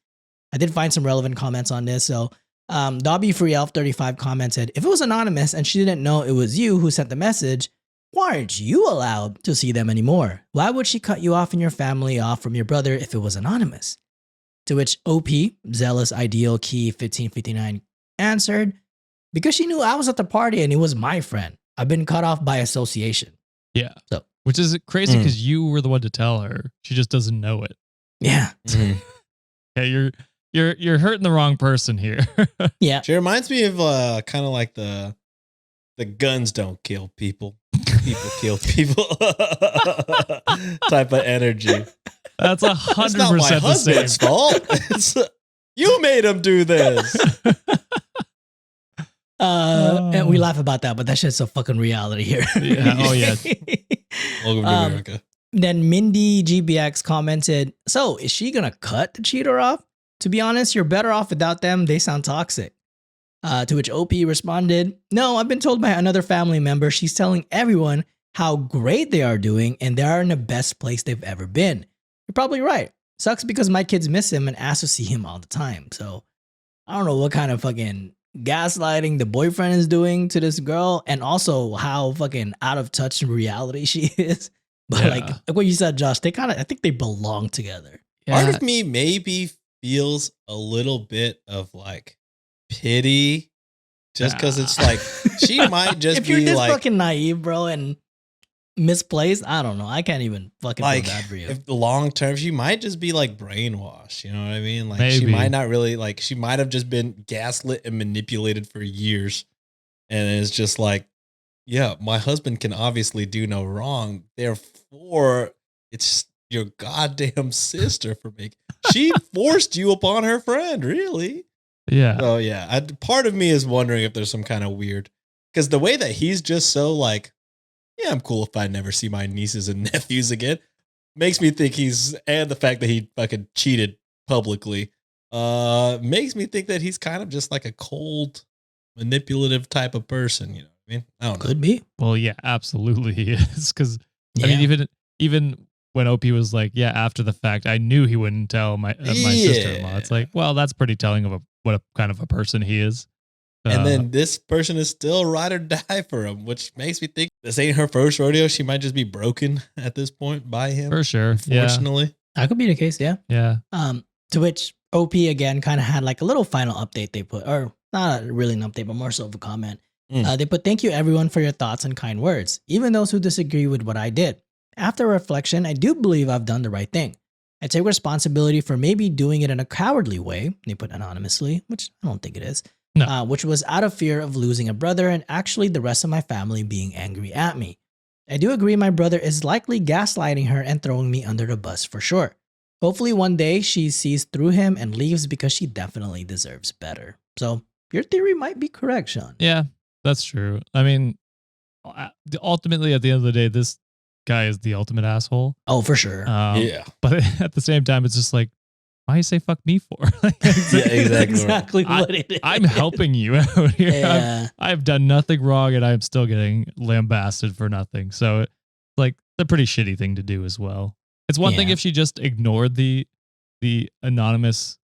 Speaker 1: I did find some relevant comments on this. So Dobby Free Elf 35 commented, if it was anonymous and she didn't know it was you who sent the message, why aren't you allowed to see them anymore? Why would she cut you off and your family off from your brother if it was anonymous? To which OP, Zealous Ideal Key 1559 answered, because she knew I was at the party and it was my friend. I've been cut off by association.
Speaker 3: Yeah.
Speaker 1: So-
Speaker 3: which is crazy because you were the one to tell her. She just doesn't know it.
Speaker 1: Yeah.
Speaker 3: Yeah, you're hurting the wrong person here.
Speaker 1: Yeah.
Speaker 2: She reminds me of kind of like the guns don't kill people. People kill people type of energy.
Speaker 3: That's
Speaker 2: It's not my
Speaker 3: 100% the same.
Speaker 2: husband's fault. It's, you made him do this.
Speaker 1: And we laugh about that, but that shit's a fucking reality here.
Speaker 3: Yeah. Oh, yeah.
Speaker 2: Welcome to America.
Speaker 1: Then Mindy GBX commented, "So is she gonna cut the cheater off? To be honest, you're better off without them. They sound toxic." To which OP responded, "No, I've been told by another family member she's telling everyone how great they are doing and they are in the best place they've ever been. You're probably right. Sucks because my kids miss him and ask to see him all the time. So I don't know what kind of fucking gaslighting the boyfriend is doing to this girl and also how fucking out of touch in reality she is. But
Speaker 3: Yeah.
Speaker 1: like what you said, Josh, they kind of, I think they belong together.
Speaker 2: Part of me maybe feels a little bit of like pity just because it's like she might just
Speaker 1: if you're
Speaker 2: be
Speaker 1: this
Speaker 2: like
Speaker 1: fucking naive, bro, and misplaced, I don't know. I can't even fucking
Speaker 2: like
Speaker 1: feel bad for you.
Speaker 2: if the long term she might just be like brainwashed, you know what I mean? Like she
Speaker 3: Maybe.
Speaker 2: might not really like she might have just been gaslit and manipulated for years and it's just like, yeah, my husband can obviously do no wrong, therefore it's your goddamn sister for making she forced you upon her friend, really?
Speaker 3: Yeah.
Speaker 2: So yeah, part of me is wondering if there's some kind of weird, because the way that he's just so like, yeah, I'm cool if I never see my nieces and nephews again, makes me think and the fact that he fucking cheated publicly, makes me think that he's kind of just like a cold, manipulative type of person. You know what I mean? I don't know.
Speaker 1: Could be.
Speaker 3: Well, yeah, absolutely he is. Because
Speaker 1: Yeah.
Speaker 3: I mean, even when OP was like, yeah, after the fact, I knew he wouldn't tell my sister-in-law. It's like, well, that's pretty telling of what a kind of a person he is.
Speaker 2: And then this person is still ride or die for him, which makes me think this ain't her first rodeo. She might just be broken at this point by him.
Speaker 3: for sure,
Speaker 2: Unfortunately.
Speaker 1: That could be the case, yeah.
Speaker 3: yeah.
Speaker 1: To which OP again kind of had like a little final update they put, or not really an update, but more so of a comment. They put, "Thank you everyone for your thoughts and kind words, even those who disagree with what I did. After reflection, I do believe I've done the right thing. I take responsibility for maybe doing it in a cowardly way," they put anonymously, which I don't think it is,
Speaker 3: No.
Speaker 1: "which was out of fear of losing a brother and actually the rest of my family being angry at me. I do agree my brother is likely gaslighting her and throwing me under the bus for sure. Hopefully one day she sees through him and leaves because she definitely deserves better." So your theory might be correct, Sean.
Speaker 3: Yeah, that's true. I mean, ultimately, at the end of the day, this guy is the ultimate asshole.
Speaker 1: Oh, for sure.
Speaker 2: Yeah.
Speaker 3: But at the same time, it's just like, why you say fuck me for? Like,
Speaker 2: Yeah, exactly.
Speaker 1: Exactly what it is.
Speaker 3: I'm helping you out here.
Speaker 1: Yeah.
Speaker 3: I've done nothing wrong, and I'm still getting lambasted for nothing. So, it's like a pretty shitty thing to do as well. It's one thing
Speaker 1: Yeah.
Speaker 3: if she just ignored the anonymous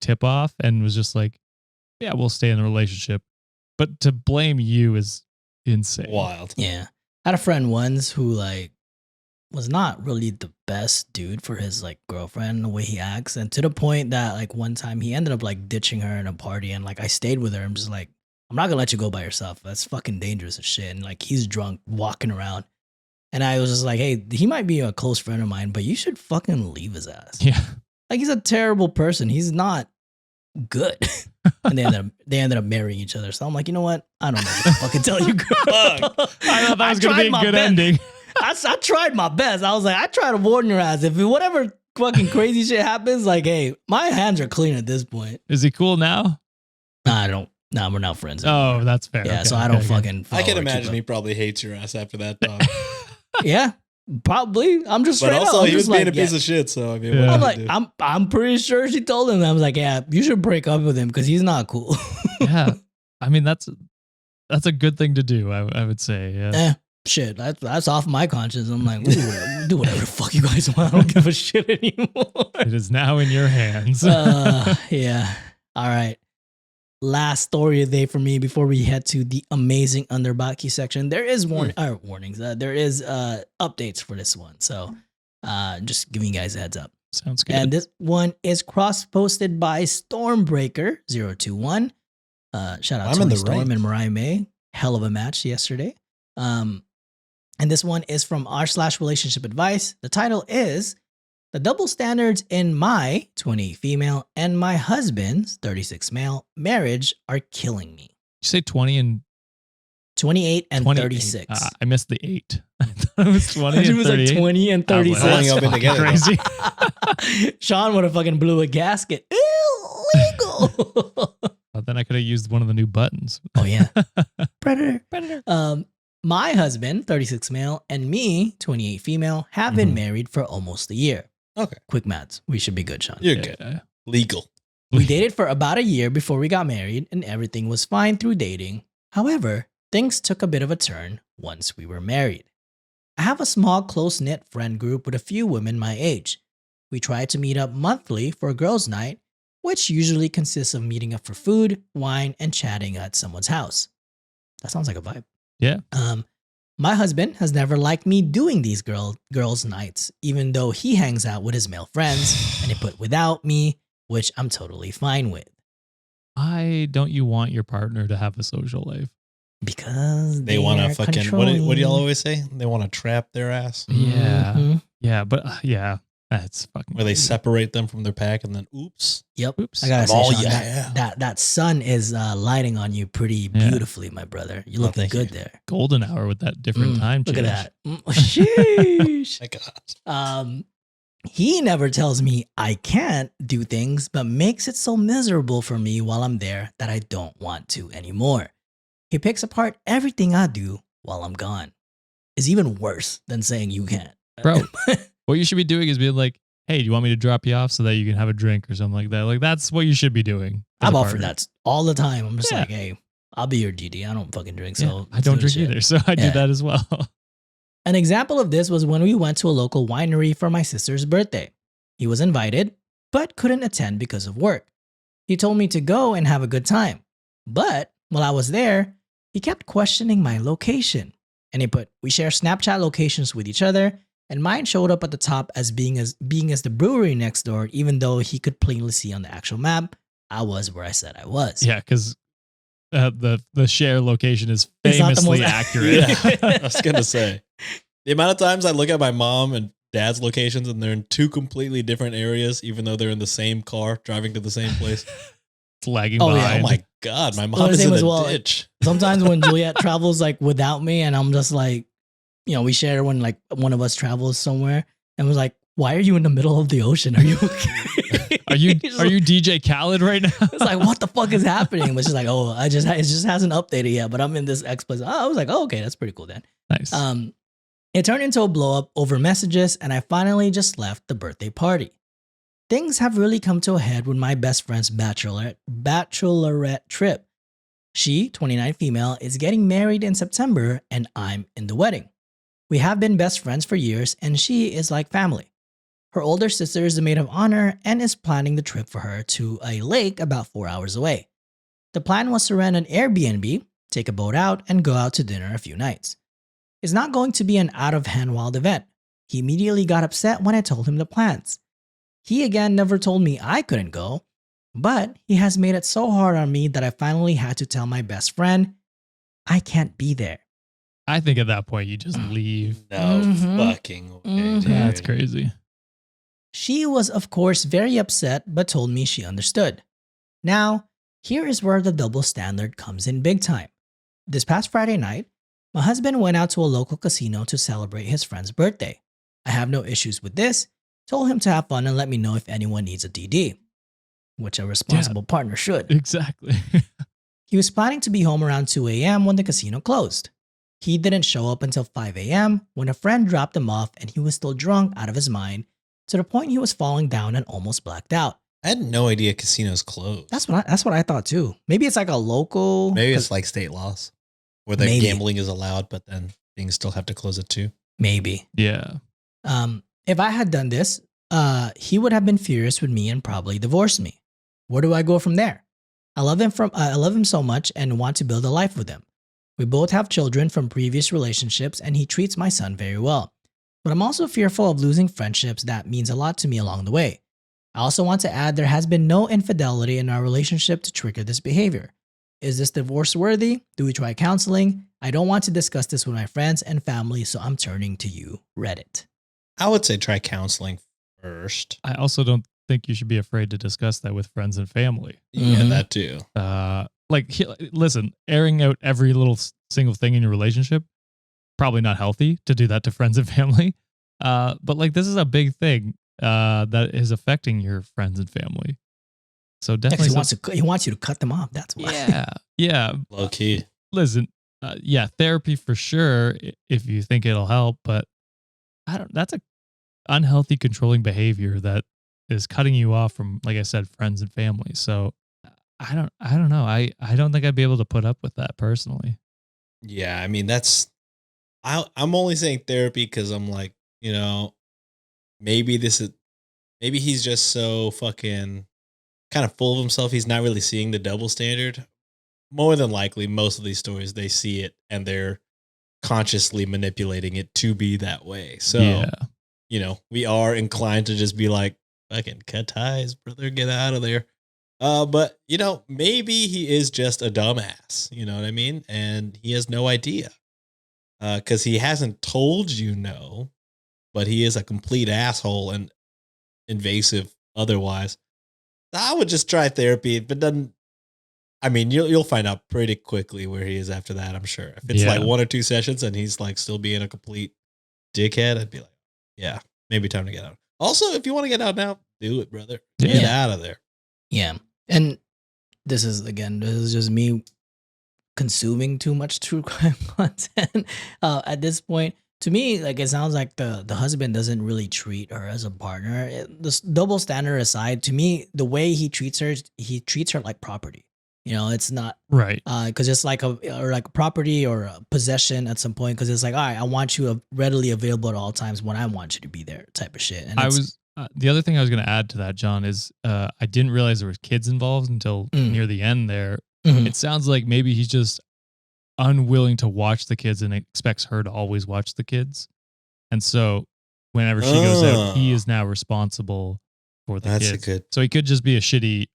Speaker 3: tip off and was just like, yeah, we'll stay in the relationship. But to blame you is insane.
Speaker 2: Wild.
Speaker 1: Yeah. I had a friend once who like was not really the best dude for his like girlfriend, the way he acts. And to the point that like one time he ended up like ditching her in a party and like I stayed with her. I'm just like, I'm not gonna let you go by yourself. That's fucking dangerous as shit. And like he's drunk walking around. And I was just like, hey, he might be a close friend of mine, but you should fucking leave his ass.
Speaker 3: Yeah.
Speaker 1: Like he's a terrible person. He's not good. And they ended up marrying each other. So I'm like, you know what? I don't know what to fucking tell you, girl.
Speaker 3: I thought that was going to
Speaker 1: tried
Speaker 3: be a
Speaker 1: my
Speaker 3: good
Speaker 1: best.
Speaker 3: ending.
Speaker 1: I tried my best. I was like, I tried to warn your ass. If whatever fucking crazy shit happens, like, hey, my hands are clean at this point.
Speaker 3: Is he cool now?
Speaker 1: Nah, we're not friends anymore.
Speaker 3: Oh, that's fair.
Speaker 1: Yeah,
Speaker 3: Okay,
Speaker 1: so I don't
Speaker 3: okay.
Speaker 1: fucking follow
Speaker 2: I can
Speaker 1: or keep
Speaker 2: imagine
Speaker 1: up.
Speaker 2: he probably hates your ass after that dog.
Speaker 1: Yeah, probably. I'm just
Speaker 2: But
Speaker 1: straight
Speaker 2: also,
Speaker 1: up. I'm
Speaker 2: he was
Speaker 1: just
Speaker 2: being
Speaker 1: like,
Speaker 2: a piece
Speaker 1: yeah.
Speaker 2: of shit. So I mean,
Speaker 3: Yeah.
Speaker 2: what
Speaker 1: I'm
Speaker 2: do
Speaker 1: like,
Speaker 2: you do?
Speaker 1: I'm pretty sure she told him. I was like, yeah, you should break up with him because he's not cool.
Speaker 3: Yeah. I mean, that's a good thing to do, I would say. Yeah.
Speaker 1: Shit, that's off my conscience. I'm like, do whatever the fuck you guys want. I don't give a shit anymore.
Speaker 3: It is now in your hands.
Speaker 1: Yeah. All right. Last story of the day for me before we head to the amazing Underbaki section. There is warnings. There is updates for this one. So just giving you guys a heads up.
Speaker 3: Sounds good.
Speaker 1: And this one is cross-posted by Stormbreaker021. Shout out
Speaker 2: I'm in
Speaker 1: to
Speaker 2: the
Speaker 1: Storm
Speaker 2: right.
Speaker 1: and Mariah May. Hell of a match yesterday. And this one is from r/relationship advice. The title is The Double Standards in My 28 Female and My Husband's 36 Male Marriage Are Killing Me.
Speaker 3: You say 20 and
Speaker 1: 28 and
Speaker 3: 28.
Speaker 1: 36.
Speaker 3: I missed the 8. I thought it was 20
Speaker 1: It
Speaker 3: and
Speaker 1: was
Speaker 3: 38.
Speaker 1: like 20 and
Speaker 3: I was like,
Speaker 1: 36.
Speaker 2: How long y'all been
Speaker 3: that's
Speaker 2: together?
Speaker 3: Crazy.
Speaker 1: Sean would have fucking blew a gasket. Illegal.
Speaker 3: But then I could have used one of the new buttons.
Speaker 1: Oh yeah. Predator.
Speaker 3: Predator.
Speaker 1: My husband, 36 male, and me, 28 female, have been married for almost a year.
Speaker 2: Okay.
Speaker 1: Quick maths. We should be good, Sean.
Speaker 2: You're good.
Speaker 3: Yeah.
Speaker 2: Legal.
Speaker 1: We dated for about a year before we got married, and everything was fine through dating. However, things took a bit of a turn once we were married. I have a small, close-knit friend group with a few women my age. We try to meet up monthly for a girls' night, which usually consists of meeting up for food, wine, and chatting at someone's house. That sounds like a vibe.
Speaker 3: Yeah.
Speaker 1: My husband has never liked me doing these girls' nights, even though he hangs out with his male friends, and he put without me, which I'm totally fine with.
Speaker 3: Why don't you want your partner to have a social life?
Speaker 1: Because
Speaker 2: They want
Speaker 1: are
Speaker 2: to fucking,
Speaker 1: controlling.
Speaker 2: what do y'all always say? They want to trap their ass.
Speaker 3: Yeah.
Speaker 1: Mhm.
Speaker 3: Yeah, but yeah, that's fucking
Speaker 2: Where they
Speaker 3: crazy.
Speaker 2: separate them from their pack and then, oops.
Speaker 1: Yep.
Speaker 3: Oops.
Speaker 1: I gotta
Speaker 2: I'm
Speaker 1: say,
Speaker 2: all
Speaker 1: Sean,
Speaker 2: you
Speaker 1: that,
Speaker 2: have.
Speaker 1: that sun is lighting on you pretty
Speaker 3: Yeah.
Speaker 1: beautifully, my brother. You're
Speaker 2: Oh,
Speaker 1: looking
Speaker 2: thank
Speaker 1: good
Speaker 2: you.
Speaker 1: there.
Speaker 3: Golden hour with that different time
Speaker 1: Look
Speaker 3: change.
Speaker 1: at that. Sheesh.
Speaker 2: My God.
Speaker 1: He never tells me I can't do things, but makes it so miserable for me while I'm there that I don't want to anymore. He picks apart everything I do while I'm gone. It's even worse than saying you can't.
Speaker 3: Bro. What you should be doing is being like, hey, do you want me to drop you off so that you can have a drink or something like that? Like, that's what you should be doing. as
Speaker 1: I've
Speaker 3: a
Speaker 1: offered
Speaker 3: partner.
Speaker 1: that all the time. I'm just
Speaker 3: Yeah.
Speaker 1: like, hey, I'll be your GD. I don't fucking drink,
Speaker 3: Yeah,
Speaker 1: so
Speaker 3: I don't
Speaker 1: let's do
Speaker 3: drink
Speaker 1: this
Speaker 3: either,
Speaker 1: shit.
Speaker 3: so I
Speaker 1: Yeah.
Speaker 3: do that as well.
Speaker 1: An example of this was when we went to a local winery for my sister's birthday. He was invited, but couldn't attend because of work. He told me to go and have a good time. But while I was there, he kept questioning my location. And he put, we share Snapchat locations with each other, and mine showed up at the top as being as the brewery next door, even though he could plainly see on the actual map I was where I said I was.
Speaker 3: Yeah, because the share location is
Speaker 1: It's not the
Speaker 3: famously
Speaker 1: most-
Speaker 3: accurate.
Speaker 2: Yeah, I was going to say. The amount of times I look at my mom and dad's locations and they're in two completely different areas, even though they're in the same car driving to the same place.
Speaker 3: It's lagging
Speaker 1: Oh, yeah.
Speaker 2: Oh
Speaker 3: behind.
Speaker 2: my God, my
Speaker 1: Well,
Speaker 2: mom
Speaker 1: the
Speaker 2: is
Speaker 1: same
Speaker 2: in
Speaker 1: as
Speaker 2: a
Speaker 1: well.
Speaker 2: ditch.
Speaker 1: Sometimes when Juliet travels like without me, and I'm just like, you know, we share when like one of us travels somewhere, and was like, "Why are you in the middle of the ocean? Are you okay?
Speaker 3: Are you
Speaker 1: It's
Speaker 3: are you DJ Khaled right now?
Speaker 1: It's like, what the fuck is happening? But she's like, oh, it just hasn't updated yet. But I'm in this X place. I was like, oh, okay, that's pretty cool then.
Speaker 3: Nice.
Speaker 1: It turned into a blow up over messages, and I finally just left the birthday party. Things have really come to a head with my best friend's bachelorette trip. She, 29 female, is getting married in September, and I'm in the wedding. We have been best friends for years, and she is like family. Her older sister is the maid of honor and is planning the trip for her to a lake about 4 hours away. The plan was to rent an Airbnb, take a boat out, and go out to dinner a few nights. It's not going to be an out-of-hand wild event. He immediately got upset when I told him the plans. He again never told me I couldn't go, but he has made it so hard on me that I finally had to tell my best friend, I can't be there.
Speaker 3: I think at that point you just leave.
Speaker 2: No
Speaker 1: Mhm.
Speaker 2: fucking way,
Speaker 1: Mhm.
Speaker 2: dude.
Speaker 3: That's crazy.
Speaker 1: She was, of course, very upset, but told me she understood. Now, here is where the double standard comes in big time. This past Friday night, my husband went out to a local casino to celebrate his friend's birthday. I have no issues with this, told him to have fun and let me know if anyone needs a DD, which a responsible partner should.
Speaker 3: Exactly.
Speaker 1: He was planning to be home around 2 a.m. when the casino closed. He didn't show up until 5 a.m. when a friend dropped him off and he was still drunk out of his mind to the point he was falling down and almost blacked out.
Speaker 2: I had no idea casinos closed.
Speaker 1: That's what I thought too. Maybe it's like a local.
Speaker 2: Maybe it's like state laws where the
Speaker 1: Maybe.
Speaker 2: gambling is allowed, but then things still have to close at 2.
Speaker 1: Maybe.
Speaker 3: Yeah.
Speaker 1: If I had done this, he would have been furious with me and probably divorced me. Where do I go from there? I love him so much and want to build a life with him. We both have children from previous relationships and he treats my son very well. But I'm also fearful of losing friendships that means a lot to me along the way. I also want to add there has been no infidelity in our relationship to trigger this behavior. Is this divorce worthy? Do we try counseling? I don't want to discuss this with my friends and family, so I'm turning to you, Reddit.
Speaker 2: I would say try counseling first.
Speaker 3: I also don't think you should be afraid to discuss that with friends and family.
Speaker 2: Yeah,
Speaker 1: Mhm.
Speaker 2: that too.
Speaker 3: Listen, airing out every little single thing in your relationship, probably not healthy to do that to friends and family. But like, this is a big thing that is affecting your friends and family. So definitely,
Speaker 1: He wants you to cut them off. That's why.
Speaker 3: yeah.
Speaker 2: Low key.
Speaker 3: Listen, therapy for sure if you think it'll help, but that's a unhealthy controlling behavior that is cutting you off from, like I said, friends and family. So I don't know. I don't think I'd be able to put up with that personally.
Speaker 2: Yeah, I mean I'm only saying therapy because I'm like, maybe he's just so fucking kind of full of himself. He's not really seeing the double standard. More than likely, most of these stories, they see it and they're consciously manipulating it to be that way. So, we are inclined to just be like, fucking cut ties, brother, get out of there. But maybe he is just a dumbass, you know what I mean? And he has no idea. Cause he hasn't told you no, but he is a complete asshole and invasive otherwise. I would just try therapy. If it doesn't, I mean, you'll find out pretty quickly where he is after that, I'm sure. If it's like 1 or 2 sessions and he's like still being a complete dickhead, I'd be like, yeah, maybe time to get out. Also, if you want to get out now, do it, brother. Get out of there.
Speaker 1: Yeah. And this is just me consuming too much true crime content at this point. To me, like, it sounds like the husband doesn't really treat her as a partner. This double standard aside, to me, the way he treats her like property. It's not
Speaker 3: right,
Speaker 1: because it's like a property or a possession at some point. Because it's like, all right, I want you readily available at all times when I want you to be there, type of shit. And
Speaker 3: the other thing I was going to add to that, John, is I didn't realize there was kids involved until near the end there.
Speaker 1: Mhm.
Speaker 3: It sounds like maybe he's just unwilling to watch the kids and expects her to always watch the kids. And so whenever she goes out, he is now responsible for the kids. So he could just be a shitty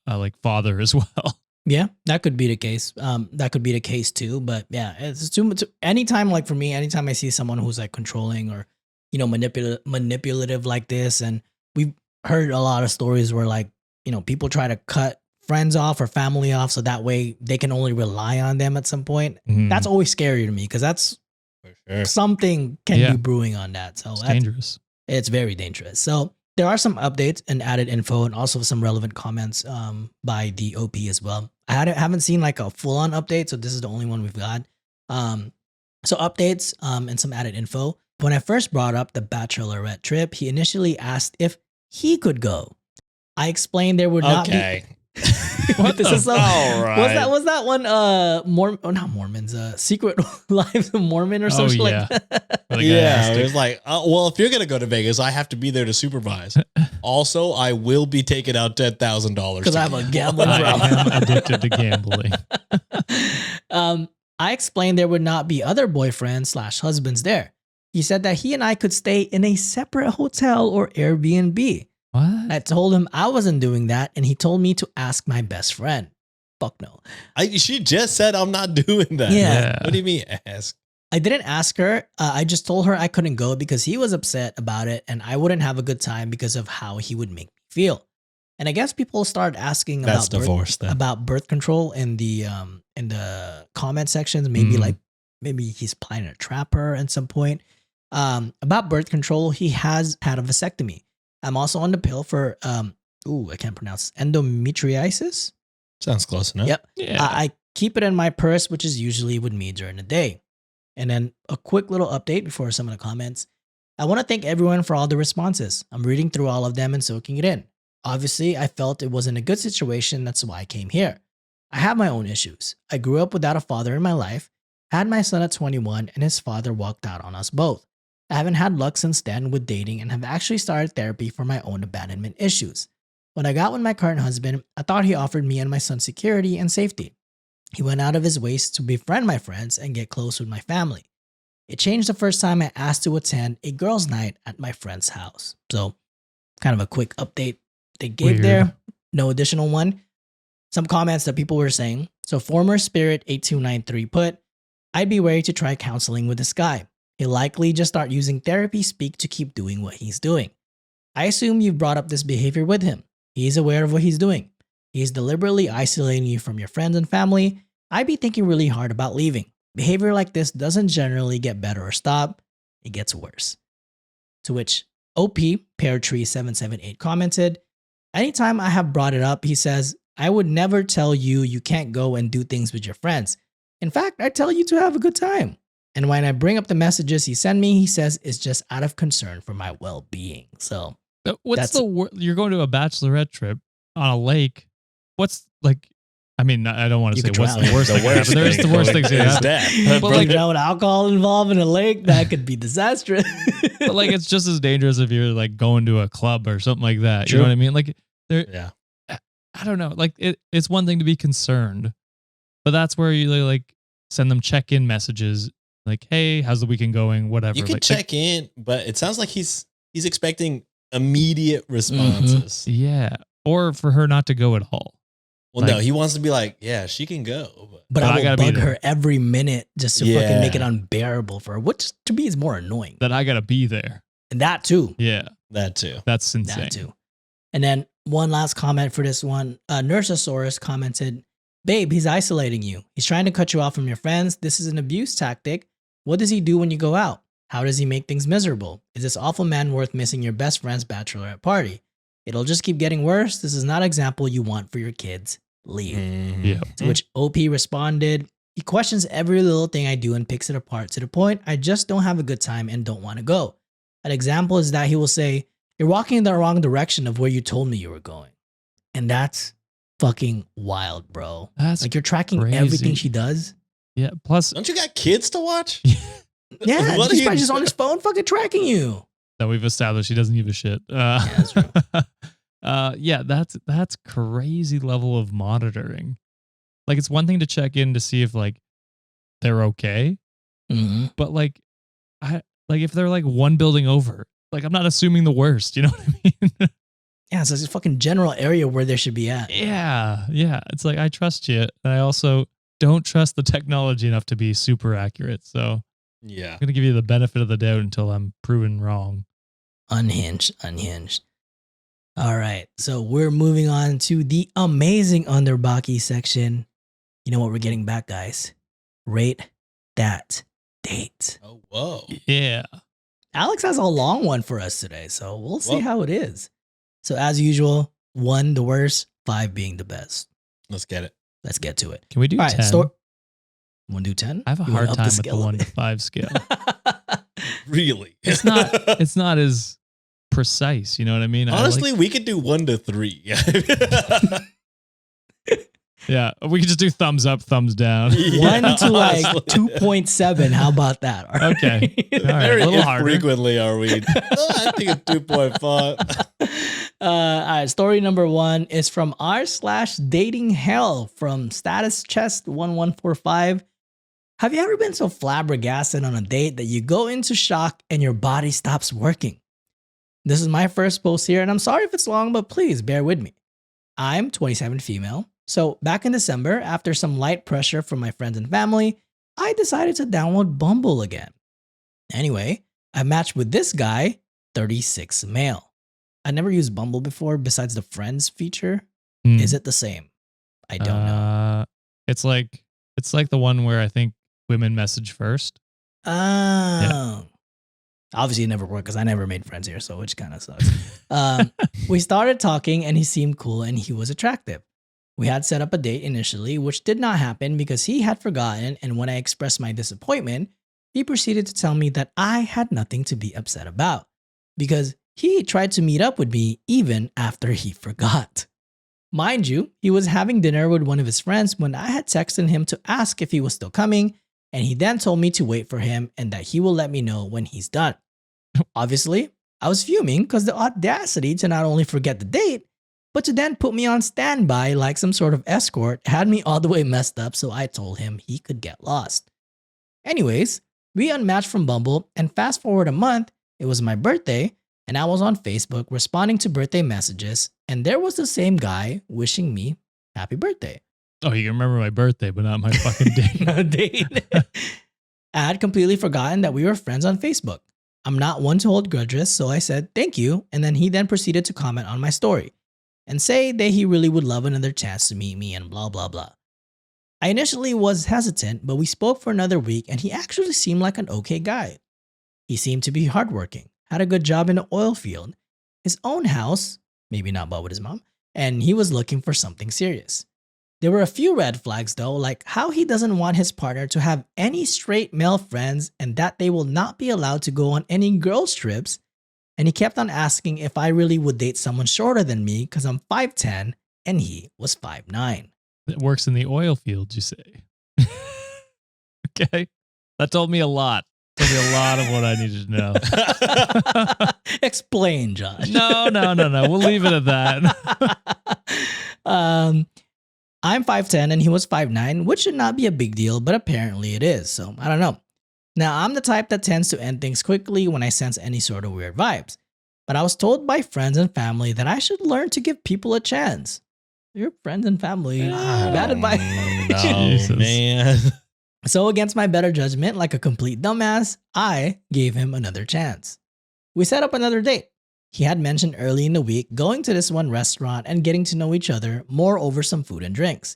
Speaker 3: like father as well.
Speaker 1: Yeah, that could be the case. That could be the case too. But yeah, it's too much. Anytime, like for me, anytime I see someone who's like controlling or manipulative like this, and we've heard a lot of stories where like people try to cut friends off or family off so that way they can only rely on them at some point. That's always scary to me because that's
Speaker 2: for sure.
Speaker 1: Something can be brewing on that. So
Speaker 3: it's dangerous.
Speaker 1: It's very dangerous. So there are some updates and added info and also some relevant comments by the OP as well. I haven't seen like a full-on update, so this is the only one we've got. So updates and some added info. When I first brought up the bachelorette trip, he initially asked if he could go. I explained there would not be...
Speaker 3: What
Speaker 1: this is so,
Speaker 2: all right.
Speaker 1: Was that one not Mormons, Secret Lives of Mormon or something like that?
Speaker 2: Yeah, it was like, well, if you're gonna go to Vegas, I have to be there to supervise. Also, I will be taking out $10,000
Speaker 1: because I have a gambling problem.
Speaker 3: I am addicted to gambling.
Speaker 1: I explained there would not be other boyfriends/husbands there. He said that he and I could stay in a separate hotel or Airbnb.
Speaker 3: What?
Speaker 1: I told him I wasn't doing that, and he told me to ask my best friend. Fuck no.
Speaker 2: She just said I'm not doing that.
Speaker 1: Yeah.
Speaker 2: What do you mean ask?
Speaker 1: I didn't ask her. I just told her I couldn't go because he was upset about it, and I wouldn't have a good time because of how he would make me feel. And I guess people started asking about birth control in the comment sections. Maybe he's planning to trap her at some point. About birth control, he has had a vasectomy. I'm also on the pill for I can't pronounce endometriosis.
Speaker 2: Sounds close enough.
Speaker 1: Yep.
Speaker 3: Yeah.
Speaker 1: I keep it in my purse, which is usually with me during the day. And then a quick little update before some of the comments. I want to thank everyone for all the responses. I'm reading through all of them and soaking it in. Obviously, I felt it wasn't a good situation. That's why I came here. I have my own issues. I grew up without a father in my life, had my son at 21, and his father walked out on us both. I haven't had luck since then with dating and have actually started therapy for my own abandonment issues. When I got with my current husband, I thought he offered me and my son security and safety. He went out of his way to befriend my friends and get close with my family. It changed the first time I asked to attend a girls' night at my friend's house. So, kind of a quick update they gave there. No additional one. Some comments that people were saying. So former Spirit 8293 put, I'd be wary to try counseling with this guy. He'll likely just start using therapy speak to keep doing what he's doing. I assume you've brought up this behavior with him. He's aware of what he's doing. He's deliberately isolating you from your friends and family. I'd be thinking really hard about leaving. Behavior like this doesn't generally get better or stop. It gets worse. To which OP Peartree778 commented, anytime I have brought it up, he says, I would never tell you you can't go and do things with your friends. In fact, I tell you to have a good time. And when I bring up the messages he sent me, he says it's just out of concern for my well-being. So
Speaker 3: what's you're going to a bachelorette trip on a lake. What's like, I mean, I don't want to say what's the worst thing that happen. There's the worst things that happen.
Speaker 1: Death. But like, with alcohol involved in a lake, that could be disastrous.
Speaker 3: But like, it's just as dangerous if you're like going to a club or something like that.
Speaker 1: True.
Speaker 3: You know what I mean? Like,
Speaker 2: Yeah.
Speaker 3: I don't know. Like, it's one thing to be concerned, but that's where you like send them check-in messages. Like, hey, how's the weekend going? Whatever.
Speaker 2: You can
Speaker 3: like,
Speaker 2: check in, but it sounds like he's expecting immediate responses.
Speaker 3: Yeah. Or for her not to go at all.
Speaker 2: Well,
Speaker 3: like,
Speaker 2: no, he wants to be like, yeah, she can go.
Speaker 1: But I will bug her every minute just to
Speaker 2: Yeah.
Speaker 1: fucking make it unbearable for her, which to me is more annoying.
Speaker 3: That I got to be there.
Speaker 1: And that too.
Speaker 3: Yeah.
Speaker 2: That too.
Speaker 3: That's insane.
Speaker 1: That too. And then one last comment for this one. Nursosaurus commented, babe, he's isolating you. He's trying to cut you off from your friends. This is an abuse tactic. What does he do when you go out? How does he make things miserable? Is this awful man worth missing your best friend's bachelorette party? It'll just keep getting worse. This is not an example you want for your kids. Leave.
Speaker 2: Mm-hmm.
Speaker 3: Yeah.
Speaker 1: To which OP responded, he questions every little thing I do and picks it apart to the point I just don't have a good time and don't want to go. An example is that he will say, you're walking in the wrong direction of where you told me you were going. And that's fucking wild, bro.
Speaker 3: That's
Speaker 1: like you're tracking
Speaker 3: crazy.
Speaker 1: everything she does.
Speaker 3: Yeah. Plus,
Speaker 2: Don't you got kids to watch?
Speaker 1: Yeah,
Speaker 2: What
Speaker 1: he's
Speaker 2: are you
Speaker 1: probably just on
Speaker 2: doing?
Speaker 1: his phone fucking tracking you.
Speaker 3: that we've established he doesn't give a shit.
Speaker 1: that's true.
Speaker 3: Yeah, that's crazy level of monitoring. Like, it's one thing to check in to see if like they're okay,
Speaker 1: Mm-hmm.
Speaker 3: but like if they're like one building over, like I'm not assuming the worst. You know what I mean?
Speaker 1: Yeah, so it's a fucking general area where they should be at.
Speaker 3: Yeah. It's like I trust you, and I also don't trust the technology enough to be super accurate. So
Speaker 2: Yeah.
Speaker 3: I'm gonna give you the benefit of the doubt until I'm proven wrong.
Speaker 1: Unhinged. All right, so we're moving on to the amazing Underbaki section. You know what we're getting back, guys? Rate that date.
Speaker 2: Oh, whoa.
Speaker 3: Yeah.
Speaker 1: Alex has a long one for us today, so we'll see
Speaker 2: Whoa.
Speaker 1: how it is. So as usual, 1 the worst, 5 being the best.
Speaker 2: Let's get it.
Speaker 1: Let's get to it.
Speaker 3: Can we do
Speaker 1: All
Speaker 3: 10?
Speaker 1: right, want to do 10?
Speaker 3: I have a
Speaker 1: You wanna
Speaker 3: hard
Speaker 1: up
Speaker 3: time
Speaker 1: the
Speaker 3: with the
Speaker 1: scale a
Speaker 3: 1 to
Speaker 1: bit?
Speaker 3: 5 scale.
Speaker 2: Really?
Speaker 3: It's not as precise. You know what I mean?
Speaker 2: Honestly, we could do 1 to 3.
Speaker 3: Yeah, we could just do thumbs up, thumbs down.
Speaker 1: 1 to like
Speaker 2: honestly.
Speaker 1: 2.7. How about that? All right.
Speaker 3: Okay. All right.
Speaker 2: Very
Speaker 3: a little harder.
Speaker 2: infrequently are we. I think it's 2.5.
Speaker 1: All right, story number 1 is from r/dating hell from status chest 1145. Have you ever been so flabbergasted on a date that you go into shock and your body stops working? This is my first post here, and I'm sorry if it's long, but please bear with me. I'm 27 female. So back in December, after some light pressure from my friends and family, I decided to download Bumble again. Anyway, I matched with this guy, 36 male. I never used Bumble before besides the friends feature.
Speaker 3: Hmm.
Speaker 1: Is it the same? I don't know.
Speaker 3: It's like the one where I think women message first.
Speaker 1: Oh. Obviously, it never worked because I never made friends here, so which kind of sucks. We started talking and he seemed cool and he was attractive. We had set up a date initially, which did not happen because he had forgotten, and when I expressed my disappointment, he proceeded to tell me that I had nothing to be upset about because he tried to meet up with me even after he forgot. Mind you, he was having dinner with one of his friends when I had texted him to ask if he was still coming, and he then told me to wait for him and that he will let me know when he's done. Obviously, I was fuming because the audacity to not only forget the date, but to then put me on standby like some sort of escort had me all the way messed up, so I told him he could get lost. Anyways, we unmatched from Bumble, and fast forward a month, it was my birthday, and I was on Facebook responding to birthday messages, and there was the same guy wishing me happy birthday.
Speaker 3: Oh, you can remember my birthday, but not my fucking date.
Speaker 1: No date. I had completely forgotten that we were friends on Facebook. I'm not one to hold grudges, so I said thank you, and then he then proceeded to comment on my story and say that he really would love another chance to meet me and blah blah blah. I initially was hesitant, but we spoke for another week and he actually seemed like an okay guy. He seemed to be hardworking, had a good job in the oil field, his own house, maybe not bought with his mom, and he was looking for something serious. There were a few red flags though, like how he doesn't want his partner to have any straight male friends and that they will not be allowed to go on any girls' trips. And he kept on asking if I really would date someone shorter than me because I'm 5'10 and he was 5'9.
Speaker 3: It works in the oil field, you say. Okay. That told me a lot. Told me a lot of what I needed to know.
Speaker 1: Explain, Josh.
Speaker 3: No. We'll leave it at that.
Speaker 1: I'm 5'10 and he was 5'9, which should not be a big deal, but apparently it is, so I don't know. Now, I'm the type that tends to end things quickly when I sense any sort of weird vibes, but I was told by friends and family that I should learn to give people a chance. Your friends and family, bad advice.
Speaker 2: No, man.
Speaker 1: So against my better judgment, like a complete dumbass, I gave him another chance. We set up another date. He had mentioned early in the week going to this one restaurant and getting to know each other more over some food and drinks.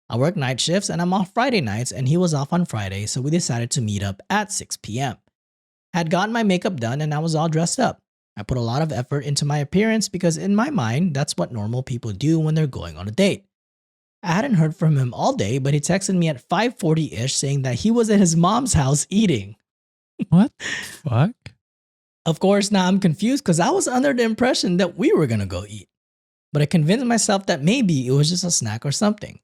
Speaker 1: I work night shifts and I'm off Friday nights and he was off on Friday, so we decided to meet up at 6 p.m. I had gotten my makeup done and I was all dressed up. I put a lot of effort into my appearance because in my mind, that's what normal people do when they're going on a date. I hadn't heard from him all day, but he texted me at 5:40-ish saying that he was at his mom's house eating.
Speaker 3: What the fuck?
Speaker 1: Of course, now I'm confused because I was under the impression that we were gonna go eat. But I convinced myself that maybe it was just a snack or something.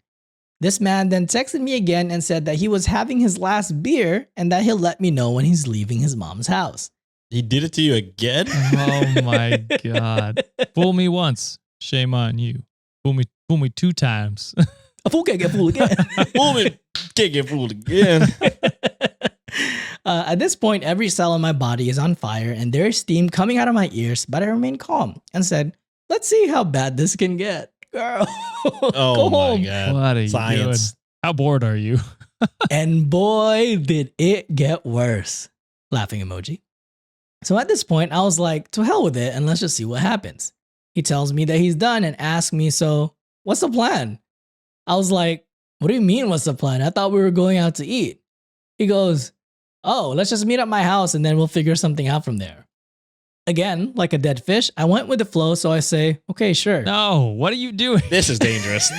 Speaker 1: This man then texted me again and said that he was having his last beer and that he'll let me know when he's leaving his mom's house.
Speaker 2: He did it to you again?
Speaker 3: Oh my God. Fool me once. Shame on you. Fool me 2 times.
Speaker 1: A fool can't get fooled again.
Speaker 2: Woman can't get fooled again.
Speaker 1: At this point, every cell in my body is on fire and there is steam coming out of my ears, but I remained calm and said, let's see how bad this can get. Girl,
Speaker 2: Oh
Speaker 1: go
Speaker 2: my
Speaker 1: home.
Speaker 2: God.
Speaker 3: What are you
Speaker 2: Science.
Speaker 3: doing? How bored are you?
Speaker 1: And boy, did it get worse. Laughing emoji. So at this point, I was like, to hell with it and let's just see what happens. He tells me that he's done and asks me, so what's the plan? I was like, what do you mean what's the plan? I thought we were going out to eat. He goes, oh, let's just meet at my house and then we'll figure something out from there. Again, like a dead fish, I went with the flow, so I say, okay, sure.
Speaker 3: No, what are you doing?
Speaker 2: This is dangerous.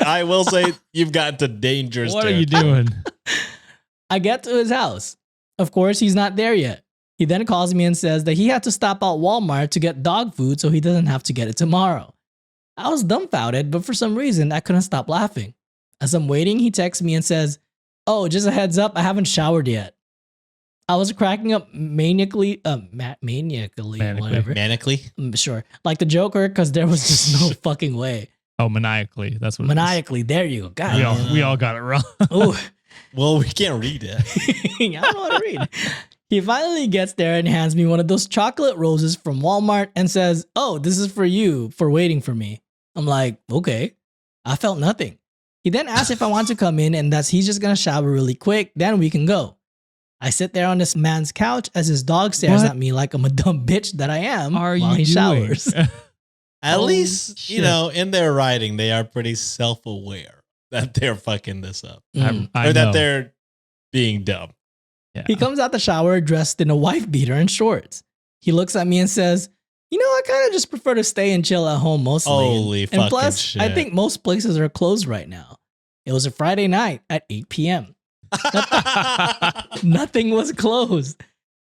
Speaker 2: I will say you've gotten to dangerous
Speaker 3: What are you doing?
Speaker 1: I get to his house. Of course, he's not there yet. He then calls me and says that he had to stop at Walmart to get dog food so he doesn't have to get it tomorrow. I was dumbfounded, but for some reason, I couldn't stop laughing. As I'm waiting, he texts me and says, oh, just a heads up, I haven't showered yet. I was cracking up maniacally, whatever.
Speaker 2: Manically?
Speaker 1: Sure. Like the Joker, because there was just no fucking way.
Speaker 3: Oh, maniacally. That's what
Speaker 1: Maniacally, there you go. God.
Speaker 3: it is. We all got it wrong.
Speaker 1: Ooh.
Speaker 2: Well, we can't read it.
Speaker 1: I don't know how to read. He finally gets there and hands me one of those chocolate roses from Walmart and says, oh, this is for you for waiting for me. I'm like, okay. I felt nothing. He then asks if I want to come in and that he's just going to shower really quick, then we can go. I sit there on this man's couch as his dog stares
Speaker 3: What
Speaker 1: at me like I'm a dumb bitch that I am
Speaker 3: Are
Speaker 1: while
Speaker 3: you
Speaker 1: he
Speaker 3: doing?
Speaker 1: showers.
Speaker 2: At
Speaker 3: Oh,
Speaker 2: least,
Speaker 3: shit.
Speaker 2: in their writing, they are pretty self-aware that they're fucking this up.
Speaker 1: Mm.
Speaker 3: I
Speaker 2: Or that
Speaker 3: know.
Speaker 2: they're being dumb.
Speaker 3: Yeah.
Speaker 1: He comes out the shower dressed in a wife beater and shorts. He looks at me and says, I kind of just prefer to stay and chill at home mostly.
Speaker 2: Holy
Speaker 1: and
Speaker 2: fucking
Speaker 1: plus,
Speaker 2: shit.
Speaker 1: I think most places are closed right now. It was a Friday night at 8 p.m. Nothing was closed.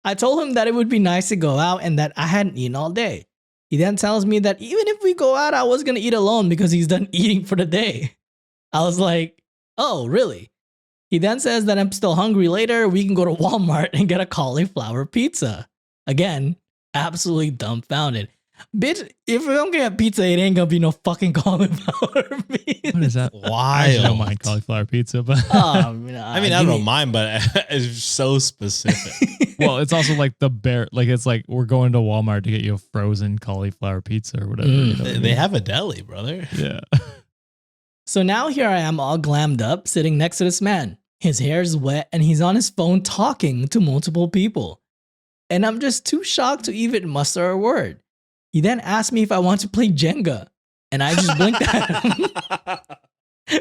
Speaker 1: I told him that it would be nice to go out and that I hadn't eaten all day. He then tells me that even if we go out, I was going to eat alone because he's done eating for the day. I was like, oh, really? He then says that I'm still hungry later. We can go to Walmart and get a cauliflower pizza. Again, absolutely dumbfounded. Bitch, if we don't get pizza, it ain't gonna be no fucking cauliflower pizza.
Speaker 3: What is that? I
Speaker 2: Wild.
Speaker 3: don't mind cauliflower pizza, but
Speaker 1: Oh,
Speaker 2: I mean, I don't mind, but it's so specific.
Speaker 3: well, it's also like the bear. Like it's like we're going to Walmart to get you a frozen cauliflower pizza or whatever.
Speaker 1: Mm.
Speaker 3: You know what I
Speaker 2: They
Speaker 3: mean?
Speaker 2: have a deli, brother.
Speaker 3: Yeah.
Speaker 1: So now here I am all glammed up, sitting next to this man. His hair's wet and he's on his phone talking to multiple people. And I'm just too shocked to even muster a word. He then asked me if I want to play Jenga. And I just blinked at him.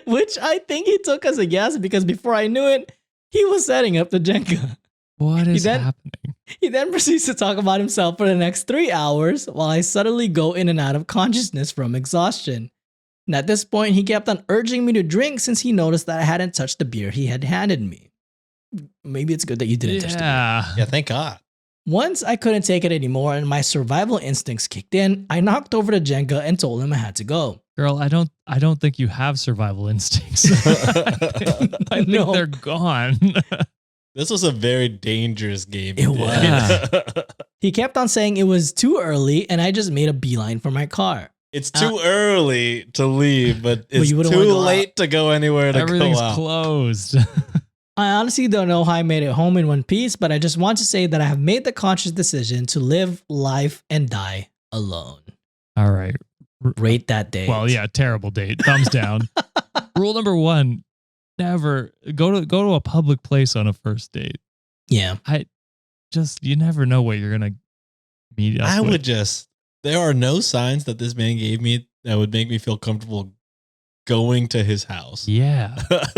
Speaker 1: Which I think he took as a yes because before I knew it, he was setting up the Jenga.
Speaker 3: What is happening?
Speaker 1: He then proceeds to talk about himself for the next 3 hours while I suddenly go in and out of consciousness from exhaustion. And at this point, he kept on urging me to drink since he noticed that I hadn't touched the beer he had handed me. Maybe it's good that you didn't touch the beer.
Speaker 2: Yeah, thank God.
Speaker 1: Once I couldn't take it anymore and my survival instincts kicked in, I knocked over the Jenga and told him I had to go.
Speaker 3: Girl, I don't think you have survival instincts. I think they're gone.
Speaker 2: This was a very dangerous game.
Speaker 1: It was. He kept on saying it was too early and I just made a beeline for my car.
Speaker 2: It's too early to leave, but it's
Speaker 1: you wouldn't
Speaker 2: too
Speaker 1: wanna go
Speaker 2: late
Speaker 1: out.
Speaker 2: to go anywhere to
Speaker 3: Everything's
Speaker 2: go out.
Speaker 3: closed.
Speaker 1: I honestly don't know how I made it home in one piece, but I just want to say that I have made the conscious decision to live life and die alone.
Speaker 3: All right.
Speaker 1: Rate that date.
Speaker 3: Well, yeah, terrible date. Thumbs down. Rule number 1, never go to a public place on a first date.
Speaker 1: Yeah.
Speaker 3: You never know what you're going to meet up with.
Speaker 2: There are no signs that this man gave me that would make me feel comfortable going to his house.
Speaker 3: Yeah,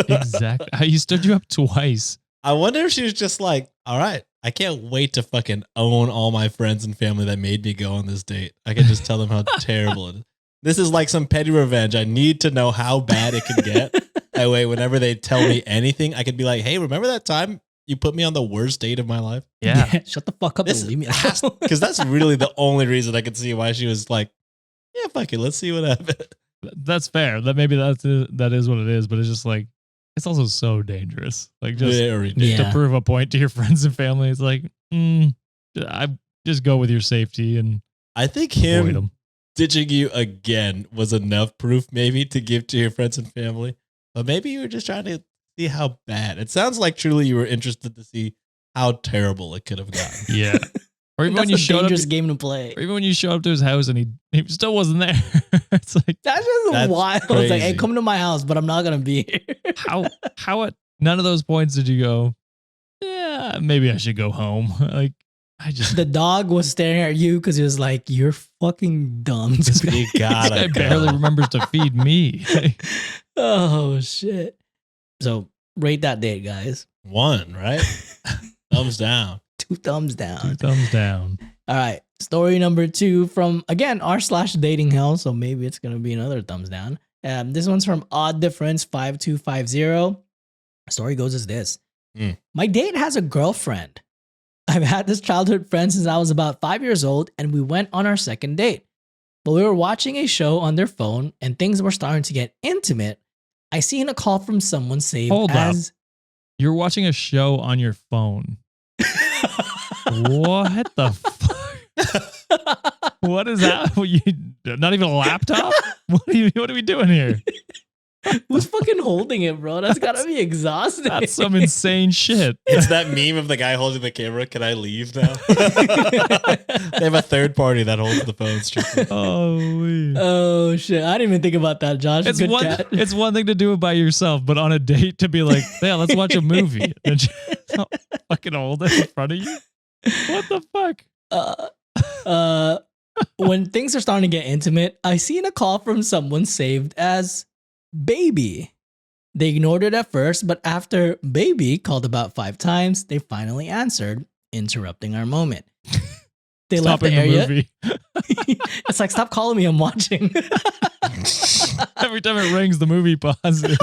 Speaker 3: exactly. He stood you up twice.
Speaker 2: I wonder if she was just like, all right, I can't wait to fucking own all my friends and family that made me go on this date. I can just tell them how terrible it is. This is like some petty revenge. I need to know how bad it can get. That way, whenever they tell me anything, I could be like, hey, remember that time you put me on the worst date of my life?
Speaker 3: Yeah.
Speaker 1: Shut the fuck up and leave me alone.
Speaker 2: Because that's really the only reason I could see why she was like, yeah, fuck it. Let's see what happens.
Speaker 3: That's fair. That is what it is, but it's just like, it's also so dangerous. Like just
Speaker 2: Very
Speaker 3: to
Speaker 2: dangerous.
Speaker 3: prove a point to your friends and family. It's like, I just go with your safety and
Speaker 2: I think
Speaker 3: avoid
Speaker 2: him
Speaker 3: them.
Speaker 2: ditching you again was enough proof maybe to give to your friends and family. But maybe you were just trying to see how bad. It sounds like truly you were interested to see how terrible it could have gotten.
Speaker 3: Yeah. Or even
Speaker 1: That's
Speaker 3: when you
Speaker 1: a
Speaker 3: showed up,
Speaker 1: dangerous game to play.
Speaker 3: or even when you show up to his house and he still wasn't there. It's like,
Speaker 1: That's just
Speaker 2: That's
Speaker 1: wild. It's like, hey,
Speaker 2: crazy.
Speaker 1: come to my house, but I'm not going to be here.
Speaker 3: how at none of those points did you go, yeah, maybe I should go home. Like, I just,
Speaker 1: The dog was staring at you because he was like, you're fucking dumb.
Speaker 2: You
Speaker 1: today."
Speaker 3: this
Speaker 2: gotta
Speaker 3: guy
Speaker 2: go.
Speaker 3: barely remembers to feed me.
Speaker 1: Oh, shit. So rate that date, guys.
Speaker 2: 1, right? Thumbs down.
Speaker 1: 2 thumbs
Speaker 3: 2
Speaker 1: down.
Speaker 3: thumbs down.
Speaker 1: All right. Story number 2 from, again, r/dating hell. So maybe it's going to be another thumbs down. This one's from Odd Difference 5250. Story goes as this. My date has a girlfriend. I've had this childhood friend since I was about 5 years old, and we went on our second date. But we were watching a show on their phone, and things were starting to get intimate. I seen a call from someone saved
Speaker 3: Hold up.
Speaker 1: as...
Speaker 3: You're watching a show on your phone. What the fuck? What is that? Not even a laptop? What are we doing here?
Speaker 1: Who's fucking holding it, bro? That's gotta be exhausting.
Speaker 3: That's some insane shit.
Speaker 2: It's that meme of the guy holding the camera. Can I leave now? They have a third party that holds the phone strictly.
Speaker 1: Oh shit! I didn't even think about that, Josh.
Speaker 3: It's
Speaker 1: Good
Speaker 3: one.
Speaker 1: cat.
Speaker 3: It's one thing to do it by yourself, but on a date to be like, "Yeah, let's watch a movie." And just fucking hold it in front of you. What the fuck?
Speaker 1: When things are starting to get intimate, I seen a call from someone saved as baby. They ignored it at first, but after baby called about 5 times, they finally answered, interrupting our moment. They left the
Speaker 3: Stopping
Speaker 1: area.
Speaker 3: movie.
Speaker 1: It's like, stop calling me, I'm watching.
Speaker 3: Every time it rings, the movie pauses.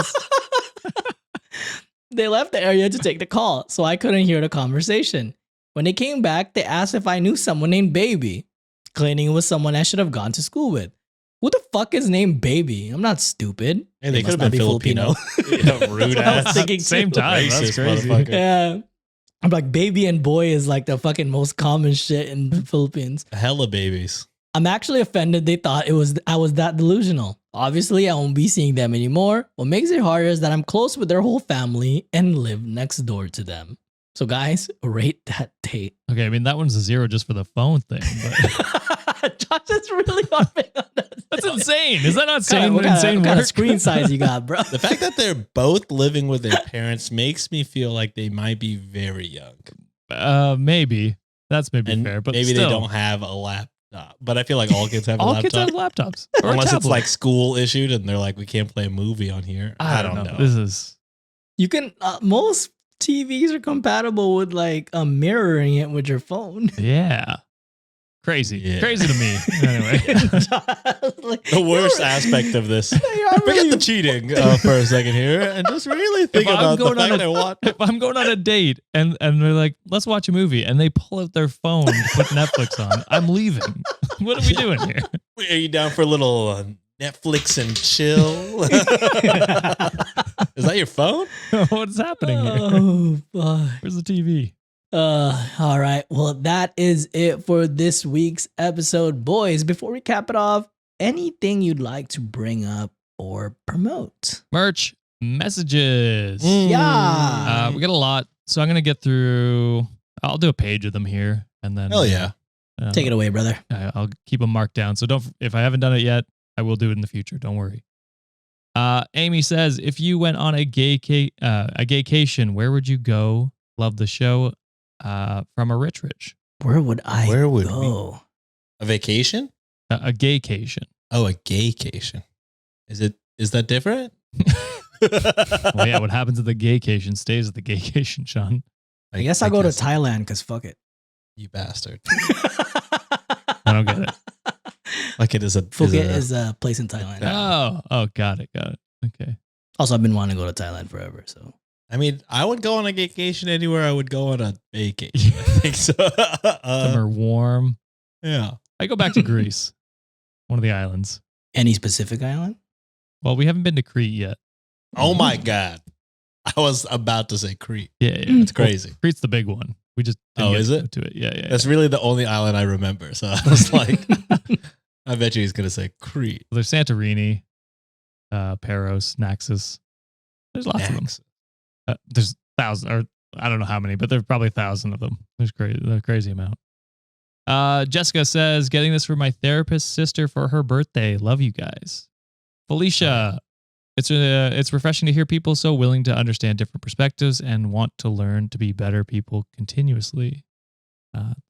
Speaker 1: They left the area to take the call, so I couldn't hear the conversation. When they came back, they asked if I knew someone named Baby, claiming it was someone I should have gone to school with. Who the fuck is named Baby? I'm not stupid.
Speaker 2: Hey, they
Speaker 1: must
Speaker 2: could have
Speaker 1: not
Speaker 2: been
Speaker 1: be
Speaker 2: Filipino. Rude
Speaker 1: That's what I was
Speaker 2: ass.
Speaker 1: thinking
Speaker 3: Same
Speaker 1: too.
Speaker 3: time. That's
Speaker 2: Racist
Speaker 3: crazy.
Speaker 2: motherfucker.
Speaker 1: Yeah. I'm like, baby and boy is like the fucking most common shit in the Philippines.
Speaker 2: Hella babies.
Speaker 1: I'm actually offended they thought I was that delusional. Obviously, I won't be seeing them anymore. What makes it harder is that I'm close with their whole family and live next door to them. So guys, rate that date.
Speaker 3: Okay, I mean that one's a 0 just for the phone thing. But
Speaker 1: Josh is really harping on that.
Speaker 3: That's insane. Is that not
Speaker 1: What
Speaker 3: insane? Insane
Speaker 1: what kind
Speaker 3: work?
Speaker 1: of screen size you got, bro?
Speaker 2: The fact that they're both living with their parents makes me feel like they might be very young.
Speaker 3: Maybe that's maybe
Speaker 2: And
Speaker 3: fair, but
Speaker 2: maybe
Speaker 3: still,
Speaker 2: they don't have a laptop. But I feel like all kids have a
Speaker 3: all
Speaker 2: laptop.
Speaker 3: kids have laptops, or
Speaker 2: Unless it's
Speaker 3: tablet.
Speaker 2: like school issued and they're like, we can't play a movie on here. I don't know.
Speaker 3: This is
Speaker 1: You can most TVs are compatible with like mirroring it with your phone.
Speaker 3: crazy,
Speaker 2: Yeah.
Speaker 3: crazy to me. Anyway,
Speaker 2: The worst aspect of this. Forget the cheating for a second here and just really think
Speaker 3: I'm
Speaker 2: about the
Speaker 3: going on
Speaker 2: fact
Speaker 3: a-
Speaker 2: that what
Speaker 3: if I'm going on a date and they're like, let's watch a movie, and they pull out their phone to put Netflix on, I'm leaving. What are we doing here?
Speaker 2: are you down for a little Netflix and chill? Is that your phone?
Speaker 3: What's happening here?
Speaker 1: Oh, boy.
Speaker 3: Where's the TV?
Speaker 1: All right. Well, that is it for this week's episode. Boys, before we cap it off, anything you'd like to bring up or promote?
Speaker 3: Merch messages.
Speaker 1: Yeah.
Speaker 3: We got a lot, so I'm gonna get through. I'll do a page of them here, and then
Speaker 2: Hell yeah.
Speaker 1: Take it away, brother.
Speaker 3: I'll keep them marked down. So don't. If I haven't done it yet, I will do it in the future. Don't worry. Amy says, if you went on a gaycation, where would you go? Love the show. From a rich.
Speaker 1: Where would I
Speaker 2: Where would
Speaker 1: go?
Speaker 2: A vacation?
Speaker 3: A gaycation.
Speaker 2: Oh, a gaycation. Is that different?
Speaker 3: Well, yeah. What happens at the gaycation stays at the gaycation, Sean.
Speaker 1: I guess I'll go to
Speaker 2: guess.
Speaker 1: Thailand because fuck it.
Speaker 2: You bastard.
Speaker 3: I don't get it.
Speaker 2: Like it is a
Speaker 1: Phuket is a place in Thailand.
Speaker 3: Oh, got it. Okay.
Speaker 1: Also, I've been wanting to go to Thailand forever. So
Speaker 2: I mean, I would go on a vacation anywhere. I would go on a vacation. I think so.
Speaker 3: Summer warm.
Speaker 2: Yeah.
Speaker 3: I go back to Greece, one of the islands.
Speaker 1: any specific island?
Speaker 3: Well, we haven't been to Crete yet.
Speaker 2: Oh my God. I was about to say Crete.
Speaker 3: Yeah.
Speaker 2: It's crazy.
Speaker 3: Crete's the big one. We just didn't
Speaker 2: Oh,
Speaker 3: get
Speaker 2: is
Speaker 3: to
Speaker 2: it?
Speaker 3: go to it. Yeah.
Speaker 2: That's really the only island I remember. So I was like, I bet you he's going to say Crete.
Speaker 3: There's Santorini, Paros, Naxos. There's lots of them.
Speaker 2: Next.
Speaker 3: There's thousands, or I don't know how many, but there's probably 1,000 of them. There's a crazy amount. Jessica says, getting this for my therapist sister for her birthday. Love you guys. Felicia, it's refreshing to hear people so willing to understand different perspectives and want to learn to be better people continuously.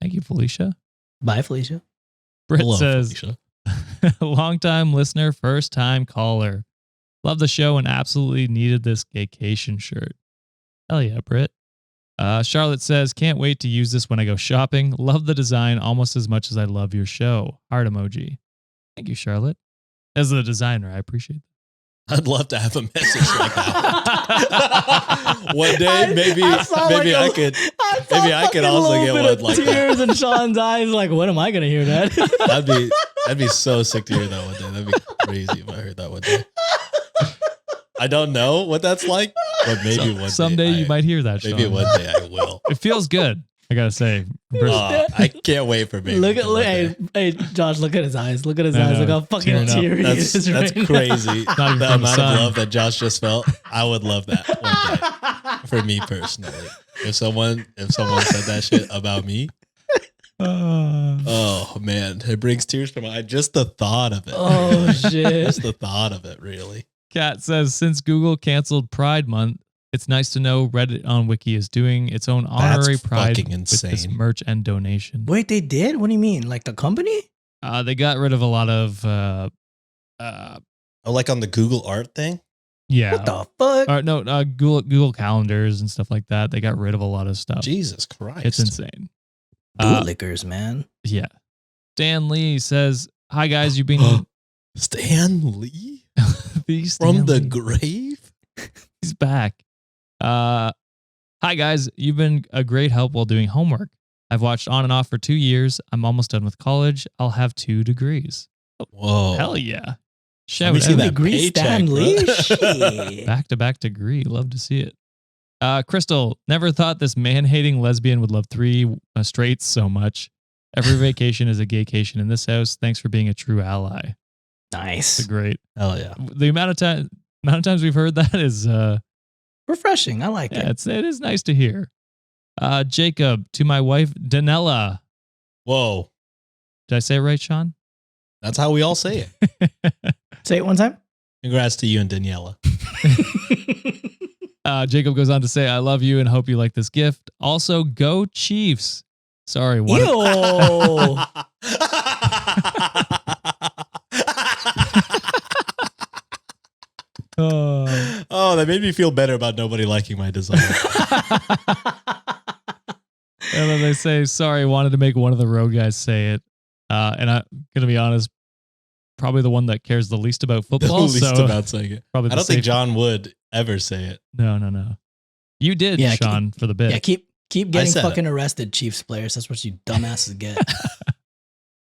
Speaker 3: Thank you, Felicia.
Speaker 1: Bye, Felicia.
Speaker 3: Britt
Speaker 2: Hello,
Speaker 3: says,
Speaker 2: Felicia.
Speaker 3: long time listener, first time caller. Love the show and absolutely needed this vacation shirt. Hell yeah, Britt. Charlotte says, can't wait to use this when I go shopping. Love the design almost as much as I love your show. Heart emoji. Thank you, Charlotte. As the designer, I appreciate
Speaker 2: I'd love to have a message like that. One day, maybe
Speaker 1: I saw
Speaker 2: maybe
Speaker 1: like
Speaker 2: I
Speaker 1: a-
Speaker 2: could.
Speaker 1: I saw
Speaker 2: Maybe I could
Speaker 1: fucking
Speaker 2: also
Speaker 1: little
Speaker 2: get
Speaker 1: bit
Speaker 2: one
Speaker 1: of
Speaker 2: like that.
Speaker 1: tears in Sean's eyes. Like, when am I gonna hear that?
Speaker 2: That'd be so sick to hear that one day. That'd be crazy if I heard that one day. I don't know what that's like, but maybe one day.
Speaker 3: Someday you might hear that,
Speaker 2: Maybe
Speaker 3: Sean.
Speaker 2: one day I will.
Speaker 3: It feels good, I gotta say.
Speaker 2: I can't wait for maybe.
Speaker 1: look at
Speaker 2: one
Speaker 1: hey,
Speaker 2: day.
Speaker 1: hey, Josh, look at his eyes. Look at his
Speaker 3: I
Speaker 1: eyes.
Speaker 3: know,
Speaker 1: Look how fucking
Speaker 3: tearing up.
Speaker 1: teary he
Speaker 2: That's
Speaker 1: is right now.
Speaker 2: crazy.
Speaker 3: Not even
Speaker 2: The
Speaker 3: from the
Speaker 2: amount
Speaker 3: sun.
Speaker 2: of love that Josh just felt. I would love that one day. For me personally, if someone said that shit about me, oh man, it brings tears to my eye. Just the thought of it.
Speaker 1: Oh shit.
Speaker 2: Just the thought of it, really.
Speaker 3: Kat says, since Google canceled Pride Month, it's nice to know Reddit on Wiki is doing its own honorary
Speaker 2: That's
Speaker 3: Pride
Speaker 2: fucking
Speaker 3: with this
Speaker 2: insane.
Speaker 3: merch and donation.
Speaker 1: Wait, they did? What do you mean? Like the company?
Speaker 3: They got rid of a lot of,
Speaker 2: Oh, like on the Google Art thing.
Speaker 3: yeah.
Speaker 1: What the fuck?
Speaker 3: Or no, Google calendars and stuff like that. They got rid of a lot of stuff.
Speaker 2: Jesus Christ.
Speaker 3: It's insane.
Speaker 1: Bootlickers, man.
Speaker 3: Yeah. Dan Lee says, hi guys, you've been
Speaker 2: Stan Lee
Speaker 3: the
Speaker 2: from
Speaker 3: Stan
Speaker 2: the
Speaker 3: Lee.
Speaker 2: grave.
Speaker 3: He's back. Hi guys, you've been a great help while doing homework. I've watched on and off for 2 years. I'm almost done with college. I'll have 2 degrees.
Speaker 2: Whoa.
Speaker 3: Hell yeah.
Speaker 2: Let
Speaker 3: Shout
Speaker 2: me see
Speaker 3: out.
Speaker 2: that
Speaker 1: Degree
Speaker 2: paycheck,
Speaker 1: Stan
Speaker 2: bro.
Speaker 1: Lee? Shit.
Speaker 3: Back to back degree. Love to see it. Crystal, never thought this man-hating lesbian would love 3 straights so much. Every vacation is a gaycation in this house. Thanks for being a true ally.
Speaker 1: Nice.
Speaker 3: It's great.
Speaker 2: Hell yeah.
Speaker 3: The amount of times we've heard that is
Speaker 1: Refreshing. I like
Speaker 3: yeah,
Speaker 1: it.
Speaker 3: it is nice to hear. Jacob, to my wife Danella.
Speaker 2: Whoa.
Speaker 3: Did I say it right, Sean?
Speaker 2: That's how we all say it.
Speaker 1: Say it one time.
Speaker 2: Congrats to you and Daniela.
Speaker 3: Jacob goes on to say, I love you and hope you like this gift. Also, go Chiefs. Sorry. One
Speaker 1: Ew.
Speaker 2: Oh, that made me feel better about nobody liking my design.
Speaker 3: And then they say, sorry, wanted to make one of the road guys say it. And I'm going to be honest, probably the one that cares the least about football.
Speaker 2: The least about saying it.
Speaker 3: Probably
Speaker 2: I don't think John would ever say it.
Speaker 3: No. You did,
Speaker 1: Yeah,
Speaker 3: Sean, for the bit.
Speaker 1: Yeah, keep getting
Speaker 2: said
Speaker 1: fucking arrested, Chiefs players. That's what you dumbasses get.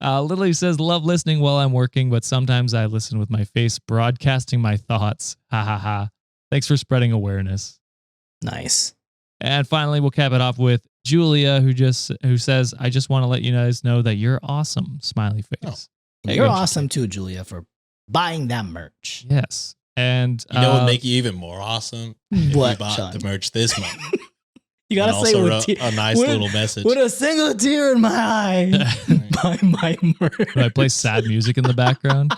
Speaker 3: Lily says, love listening while I'm working, but sometimes I listen with my face broadcasting my thoughts. Ha ha ha. Thanks for spreading awareness.
Speaker 1: Nice.
Speaker 3: And finally, we'll cap it off with Julia, who says, I just want to let you guys know that you're awesome. Smiley face.
Speaker 1: Oh, you're awesome too, Julia, for buying that merch.
Speaker 3: Yes. And
Speaker 2: you know what would make you even more awesome? If
Speaker 1: What,
Speaker 2: you bought
Speaker 1: Sean?
Speaker 2: the merch this month.
Speaker 1: You gotta
Speaker 2: and
Speaker 1: say
Speaker 2: also
Speaker 1: with
Speaker 2: wrote a nice little message.
Speaker 1: with a single tear in my eye. Buy my merch.
Speaker 3: Do I play sad music in the background?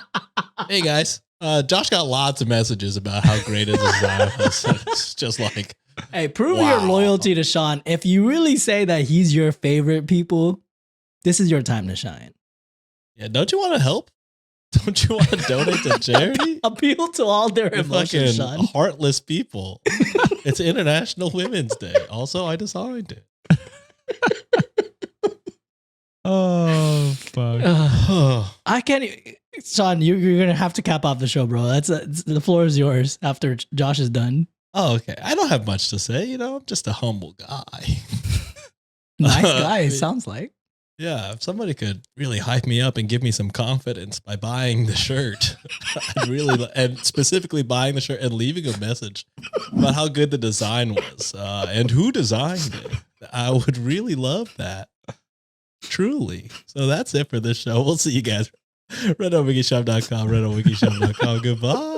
Speaker 2: Hey guys, Josh got lots of messages about how great his design was. It's just like,
Speaker 1: Hey, prove
Speaker 2: Wow.
Speaker 1: your loyalty to Sean. If you really say that he's your favorite people, this is your time to shine.
Speaker 2: yeah, don't you want to help? Don't you want to donate to charity?
Speaker 1: Appeal to all their
Speaker 2: You're
Speaker 1: emotions,
Speaker 2: fucking
Speaker 1: Sean.
Speaker 2: heartless people. It's International Women's Day. Also, I designed it.
Speaker 3: Oh, fuck.
Speaker 1: I can't. Sean, you're gonna have to cap off the show, bro. The floor is yours after Josh is done.
Speaker 2: Oh, okay. I don't have much to say. You know, I'm just a humble guy.
Speaker 1: Nice guy, it sounds like.
Speaker 2: Yeah, if somebody could really hype me up and give me some confidence by buying the shirt, I'd really, and specifically buying the shirt and leaving a message about how good the design was and who designed it, I would really love that. Truly. So that's it for this show. We'll see you guys. RedOnWikiShop.com, RedOnWikiShop.com. Goodbye.